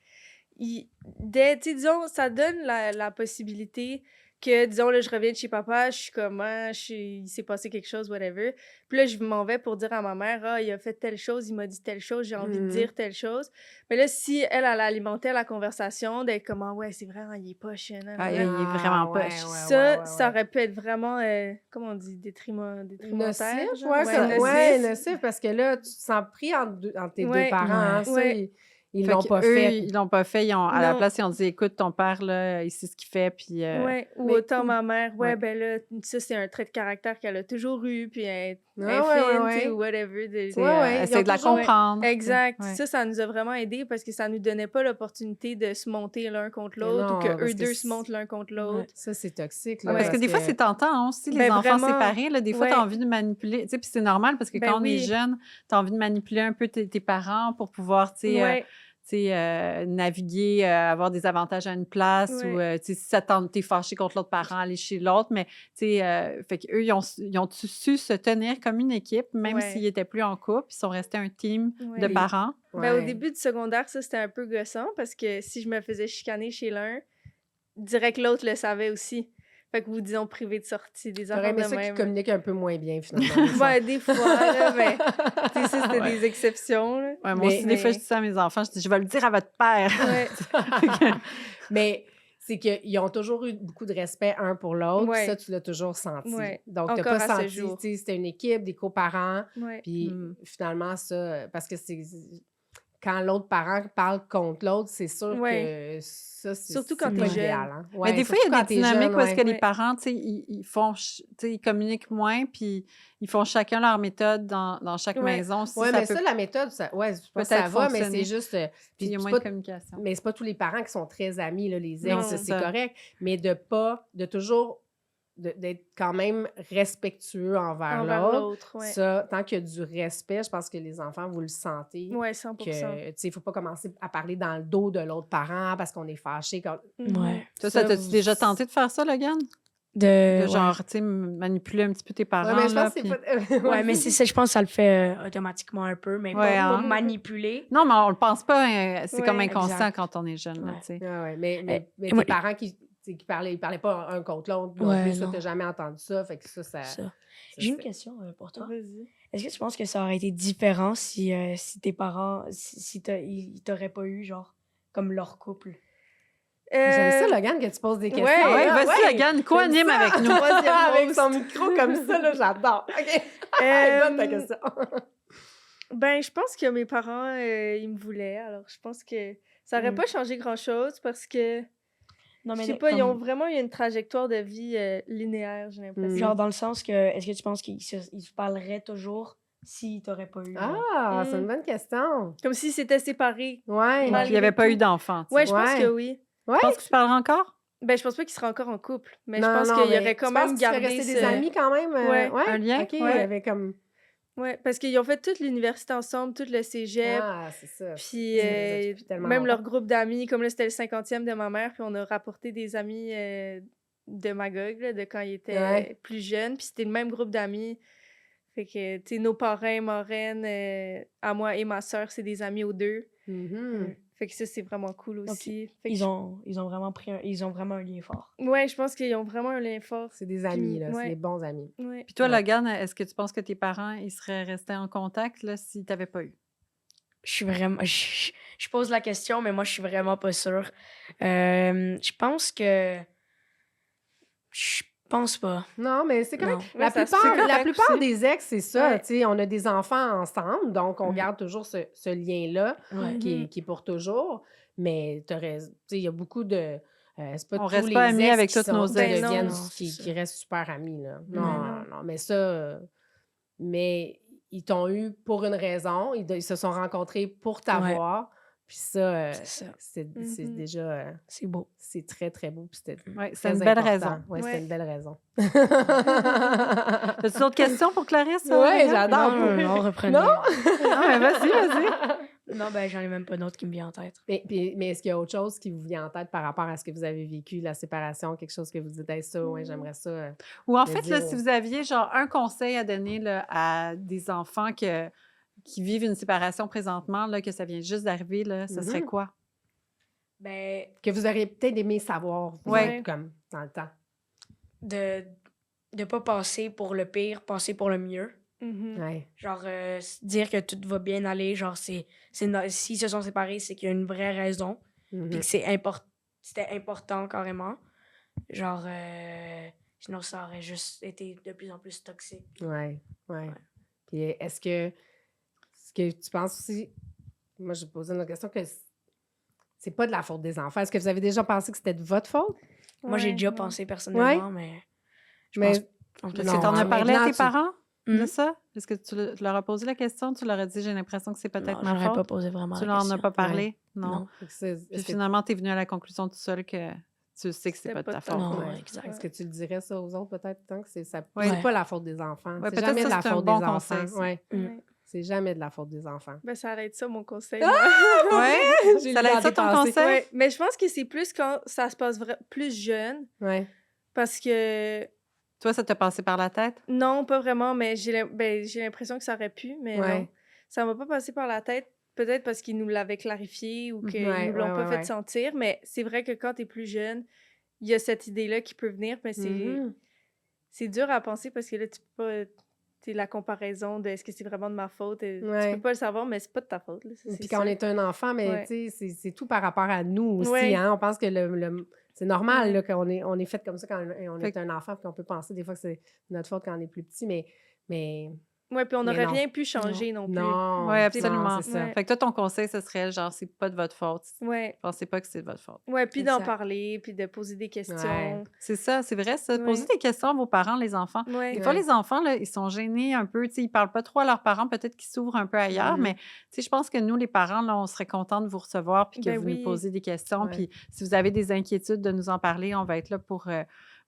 tu sais, disons, ça donne la possibilité que, disons, là, je reviens de chez papa, je suis comme, ah, il s'est passé quelque chose, whatever. Puis là, je m'en vais pour dire à ma mère, ah, il a fait telle chose, il m'a dit telle chose, j'ai envie de Mhm. dire telle chose. Mais là, si elle alimentait la conversation, d'être comme, ah, ouais, c'est vrai, hein, il est poche, hein, Ah, il hein. est vraiment ouais, poche. Ça aurait pu être vraiment, comment on dit, détrimentaire. Nocif, genre? ouais, nocif. ouais, nocif, parce que là, tu te sens pris entre tes deux Ouais, parents, hein, ça, ouais. ils Fait l'ont que pas eux, fait. ils l'ont pas fait. À la Non. place, ils ont dit, écoute, ton père, là, il sait ce qu'il fait, puis... Ouais, ou mais- autant ma mère, ouais, ouais. ben là, ça, c'est un trait de caractère qu'elle a toujours eu, puis elle Ouais, est ouais, fine, ouais, tu sais, ouais. ou whatever. tu sais, Ouais, ils essaie ont de la toujours- comprendre. tu sais. Exact. Ouais. Ça nous a vraiment aidés parce que ça nous donnait pas l'opportunité de se monter l'un contre Mais l'autre ou non, que parce eux que deux se montent l'un contre l'autre. Ça, c'est toxique, Ouais, là, Ouais. parce que des fois, c'est tentant hein, aussi, les Ben, enfants vraiment. séparés. Là, des fois, tu as Ouais. envie de manipuler. Tu sais, puis c'est normal parce que Ben quand on est oui. jeune, tu as envie de manipuler un peu tes parents pour pouvoir, tu sais, Ouais. naviguer, avoir des avantages à une place ou, Ouais. tu sais, si ça tente, t'es fâché contre l'autre parent, aller chez l'autre. Mais, tu sais, fait qu'eux, ils ont su se tenir comme une équipe, même Ouais. s'ils n'étaient plus en couple. Ils sont restés un team Ouais. de parents. Ben, au Ouais. début du secondaire, ça, c'était un peu gossant parce que si je me faisais chicaner chez l'un, direct l'autre le savait aussi. Fait que vous disons privé de sortie, des J'aurais affaires aimé de ça qu'ils même. communiquent un peu moins bien, finalement. Ben, des fois, là, ben, tu sais, ça, c'était Ouais. des exceptions, là. Ouais, moi aussi, des fois, je dis ça à mes enfants. Je dis, je vais le dire à votre père. Ouais. Mais c'est qu'ils ont toujours eu beaucoup de respect un pour l'autre. Ouais. Ça, tu l'as toujours senti. Ouais. Donc, tu n'as Encore pas à ce senti, jour. tu sais, c'était une équipe, des coparents. Ouais. Puis Mm. finalement, ça, parce que c'est quand l'autre parent parle contre l'autre, c'est sûr Ouais. que ça, c'est Surtout quand c'est t'es pas jeune. idéal. Hein? Mais Ouais, des fois, il surtout y a quand des t'es dynamiques jeune, où est-ce que ouais. les Ouais. parents, tu sais, ils font, tu sais, ils communiquent moins, puis ils font chacun leur méthode dans chaque Ouais. maison. Si Ouais, ça mais peut ça, la méthode, ouais, je pense que peut-être ça va, mais fonctionner. c'est juste. puis Puis il y a c'est moins pas- de communication. mais c'est pas tous les parents qui sont très amis, là, les Non, ex, c'est c'est ça. correct. Mais de toujours d'être quand même respectueux envers l'autre. l'autre, ouais. Ça, tant qu'il y a du respect, je pense que les enfants, vous le sentez. Ouais, 100%. Que, tu sais, il ne faut pas commencer à parler dans le dos de l'autre parent parce qu'on est fâché. Mhm. Ouais. Ça t'as-tu vous- déjà tenté de faire ça, Logan? De, De ouais. genre, tu sais, manipuler un petit peu tes parents, Ouais, mais je là, pense que c'est puis- pas. Ouais, mais c'est ça, je pense que ça le fait automatiquement un peu, mais Ouais, pas hein. manipuler. Non, mais on le pense pas. C'est Ouais, comme inconscient exact. quand on est jeune, là, Ouais. tu sais. Ah ouais, mais tes moi- parents ils parlaient pas un contre l'autre. Non Ouais, plus, ça, non. t'as jamais entendu ça. Fait que ça. Ça. J'ai une question pour toi. Vas-y. Est-ce que tu penses que ça aurait été différent si tes parents, si ils t'auraient pas eu, genre, comme leur couple? J'aime ça, Logan, que tu poses des questions. Ouais, là. vas-y, Ouais, Logan, co-anime j'aime ça. avec nous. Troisième Avec roast. son micro comme ça, là, j'adore. OK. Bonne ta question. Ben, je pense que mes parents, ils me voulaient. Alors, je pense que ça aurait Mm. pas changé grand-chose parce que, Non, je mais sais pas, ils ont comme- vraiment eu une trajectoire de vie linéaire, j'ai l'impression. genre dans le sens que, est-ce que tu penses qu'ils se parleraient toujours s'ils t'auraient pas eu? genre? Ah, c'est Mm. une bonne question. Comme s'ils s'étaient séparés. Ouais. Puis Malgré il n'y avait pas tout. eu d'enfant. tu sais. Ouais, je pense Ouais. que oui. Ouais. Tu penses que tu parleras encore? Ben, je pense pas qu'ils seraient encore en couple, mais Non, je pense non, qu'il y mais aurait quand tu penses même qu'ils seraient gardé restés des amis quand même? Ouais. Un lien? OK, Ouais. il y avait comme... Ouais, parce qu'ils ont fait toute l'université ensemble, tout le cégep, Ah, c'est ça. puis Ça les a depuis tellement même leur longtemps. groupe d'amis, comme là, c'était le 50e de ma mère, puis on a rapporté des amis de Magog, là, de quand ils Ouais. étaient plus jeunes, puis c'était le même groupe d'amis. Fait que, tu sais, nos parrains, marraines, à moi et ma sœur, c'est des amis aux deux. Mhm. Fait que ça, c'est vraiment cool Donc, aussi. Fait que ils ont vraiment ils ont vraiment un lien fort. ouais, je pense qu'ils ont vraiment un lien fort. C'est des amis, Puis, là. C'est ouais, des bons amis. ouais. Puis toi, Ouais. Logan, est-ce que tu penses que tes parents, ils seraient restés en contact là, si tu n'avais pas eu? Je suis vraiment. Je pose la question, mais moi, je suis vraiment pas sûre. Je pense que. Je pense pas. Non, mais c'est correct. Non. Ouais, ça se peut. C'est La correct plupart aussi. des ex, c'est ça. Ouais. Tu sais, on a des enfants ensemble, donc on Mm. garde toujours ce lien-là Ouais. qui est pour toujours. Mais tu sais, il y a beaucoup de. C'est pas On tous reste les pas amis ex avec qui tous nos Ben ex. non. deviennent, Non, c'est ça. qui restent super amis, là. Ben Non, non. non, mais ça. Mais ils t'ont eu pour une raison. Ils se sont rencontrés pour t'avoir. Puis ça, C'est ça. c'est Mhm. déjà. C'est beau. C'est très, très beau. Puis c'était Ouais, c'est très une belle important. raison. Oui, Ouais. c'était une belle raison. As-tu d'autres questions pour Clarisse? Oui, Logan? j'adore. Non, reprenez. Non? Non, mais vas-y, vas-y. Non, ben, j'en ai même pas d'autres qui me viennent en tête. Mais est-ce qu'il y a autre chose qui vous vient en tête par rapport à ce que vous avez vécu, la séparation, quelque chose que vous dites, hey, ça, ouais, j'aimerais ça. Ou en Me fait, là, dire, si vous aviez genre un conseil à donner là, à des enfants qui vivent une séparation présentement, là, que ça vient juste d'arriver, là, ce serait Mhm. quoi? Ben, que vous auriez peut-être aimé savoir, vous Ouais. autres, comme dans le temps. de pas passer pour le pire, passer pour le mieux. Mhm. Ouais. Genre, dire que tout va bien aller, genre, s'ils se sont séparés, c'est qu'il y a une vraie raison, puis Mhm. que c'était important carrément. Genre, sinon, ça aurait juste été de plus en plus toxique. Ouais, ouais. Ouais. Puis est-ce que tu penses aussi, moi, je posais une autre question, que c'est pas de la faute des enfants. Est-ce que vous avez déjà pensé que c'était de votre faute? Moi, j'ai Ouais, déjà ouais. pensé personnellement, mais je pense... en tout Est-ce cas, que tu en Non, as hein, parlé à maintenant, tes parents de Hmm? ça? Est-ce que tu leur as posé la question? Tu leur as dit, j'ai l'impression que c'est peut-être Non, ma j'aurais pas faute? posé vraiment Tu la leur en question. as pas parlé? Non. Non. Fait que c'est- Puis Est-ce que, finalement, tu es venu à la conclusion tout seul que tu sais que c'est C'était pas de pas ta de ta faute. Non, ouais. exact. Est-ce que tu le dirais ça aux autres, peut-être, tant que c'est Ouais. pas la faute des enfants? Ouais, C'est peut-être jamais ça, de la c'est un faute bon des enfants. conseil, ça. Ouais. Mm. Ouais. C'est jamais de la faute des enfants. Ben, ça allait être ça, mon conseil. Ah! moi. Ouais? J'ai Ça lu allait dans être ça tes ton pensées. conseil? Ouais, mais je pense que c'est plus quand ça se passe plus jeune, Ouais. parce que Toi, ça t'a passé par la tête? non, pas vraiment, mais j'ai l'impression que ça aurait pu, mais Ouais. non. Ça m'a pas passé par la tête, peut-être parce qu'ils nous l'avaient clarifié ou qu'ils Ouais, nous l'ont ouais, pas ouais, fait ouais. sentir, mais c'est vrai que quand t'es plus jeune, il y a cette idée-là qui peut venir, mais Mhm. c'est dur à penser parce que là, tu peux pas... C'est la comparaison de est-ce que c'est vraiment de ma faute. Tu Ouais. peux pas le savoir, mais c'est pas de ta faute. Là, ça, c'est Puis quand on sûr. est un enfant, mais Ouais. tu sais, c'est tout par rapport à nous aussi. Ouais. Hein? On pense que c'est normal Ouais. là, qu'on on est fait comme ça quand on Fait est un enfant, puis qu'on peut penser des fois que c'est notre faute quand on est plus petit, mais Ouais, puis on Mais n'aurait non. rien pu changer non, plus. non. Oui, non, absolument. c'est ça. Ouais. Fait que toi, ton conseil, ce serait genre, c'est pas de votre faute. Ouais. Pensez pas que c'est de votre faute. Ouais, puis d'en Exact. parler, puis de poser des questions. Ouais. C'est ça, c'est vrai, ça. Ouais. Poser des questions à vos parents, les enfants. Ouais. Des fois, Ouais. les enfants, là, ils sont gênés un peu. Tu sais, ils parlent pas trop à leurs parents. Peut-être qu'ils s'ouvrent un peu ailleurs. Mhm. Mais tu sais, je pense que nous, les parents, là, on serait contents de vous recevoir puis que Ben vous oui. nous posiez des questions. Ouais. Puis si vous avez des inquiétudes, de nous en parler. On va être là pour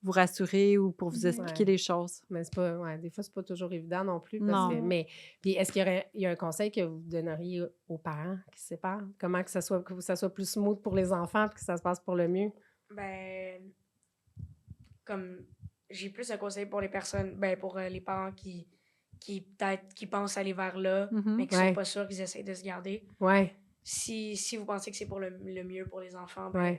vous rassurer ou pour vous expliquer Ouais. les choses. Mais c'est pas, ouais, des fois, c'est pas toujours évident non plus. Parce Non. que, mais puis est-ce qu'il y a un conseil que vous donneriez aux parents qui se séparent? Comment que ça soit plus smooth pour les enfants puis que ça se passe pour le mieux? Ben, comme j'ai plus un conseil pour les personnes, pour les parents qui peut-être qui pensent aller vers là, Mhm. mais qui Ouais. sont pas sûrs, qu'ils essayent de se garder. Ouais. Si vous pensez que c'est pour le mieux pour les enfants, Ouais.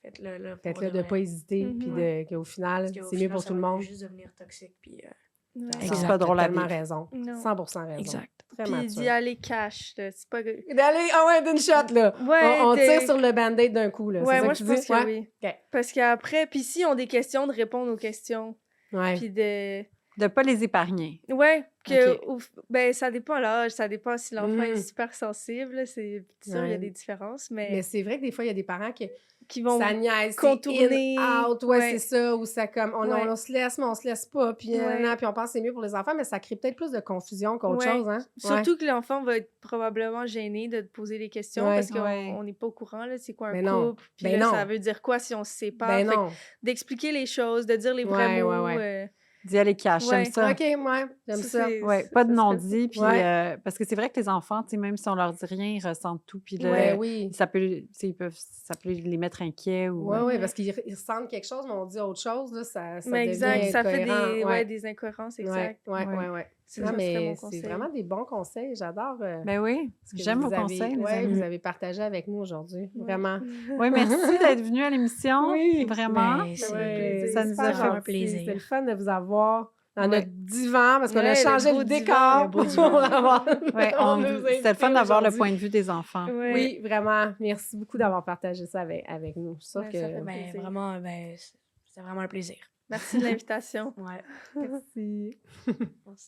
faites-le là. pour Faites-le de de vrai. pas hésiter, Mhm. puis qu'au final, Parce qu'au c'est mieux final, pour ça tout le va monde. juste devenir toxique. Puis, Ouais. Non, Exact. C'est pas drôle t'as à tellement vivre. raison. Non. 100% raison. Exact. Très Puis mature. d'y aller cash, là. C'est pas... D'aller, ah ouais, d'une shot, là. Ouais, on tire t'es- sur le band-aid d'un coup, là. Ouais, c'est moi, ça je que tu pense dis? que Ouais? oui. OK. Parce qu'après, puis s'ils ont des questions, de répondre aux questions. Ouais. Puis de... De pas les épargner. Ouais, que... OK. Ben, ça dépend à l'âge, ça dépend si l'enfant est Mhm. super sensible, là, c'est sûr, il y a Ouais. des différences, Mais mais c'est vrai que des fois, il y a des parents qui vont... ça niaise, contourner. c'est in, out, ouais, Ouais. c'est ça, ou ça comme, on Ouais. se laisse, mais on se laisse pas, puis Ouais. puis on pense que c'est mieux pour les enfants, mais ça crée peut-être plus de confusion qu'autre Ouais. chose, hein? Surtout que l'enfant va être probablement gêné de te poser des questions Ouais. parce qu'on Ouais. on n'est pas au courant, là, c'est quoi un Ben non. couple, puis Ben là, non. ça veut dire quoi si on se sépare. Ben Fait que non. d'expliquer les choses, de dire les vrais Ouais, mots. ouais, ouais. D'y aller cash, j'aime Ouais. ça. OK, ouais, j'aime ça. Oui, pas de ça serait non-dit, puis Ouais. parce que c'est vrai que les enfants, tu sais, même si on leur dit rien, ils ressentent tout, puis Ben là, oui. ça peut, tu sais, ça peut les mettre inquiets ou... Oui, oui, parce qu'ils ressentent quelque chose, mais on dit autre chose, là, ça Mais exact, devient ça fait incohérent. ouais, des incohérences, Ouais, exact. ouais, Ouais. ouais, ouais. Ça, Non, ça serait mon mais c'est conseil. vraiment des bons conseils. J'adore Ben oui, ce que j'aime vous vos conseils, les ouais, amis. vous avez partagé avec nous aujourd'hui. Ouais. Vraiment. Oui, merci d'être venu à l'émission, Oui. vraiment. Ben, Ça me fait Ouais, plaisir. Ça nous super a fait vraiment gentil. plaisir. C'est le fun de vous avoir dans Ouais. notre divan parce qu'on a Ouais, le changé beau le divan, décor le beau pour divan. avoir Ouais, on nous a c'était le fun invités d'avoir le aujourd'hui. point de vue des enfants. Ouais. Oui, vraiment. Merci beaucoup d'avoir partagé ça avec nous. Je suis sûre Ouais, ça fait que... Ben, plaisir. vraiment, c'était vraiment un plaisir. Merci de l'invitation. Ouais. Merci. Merci.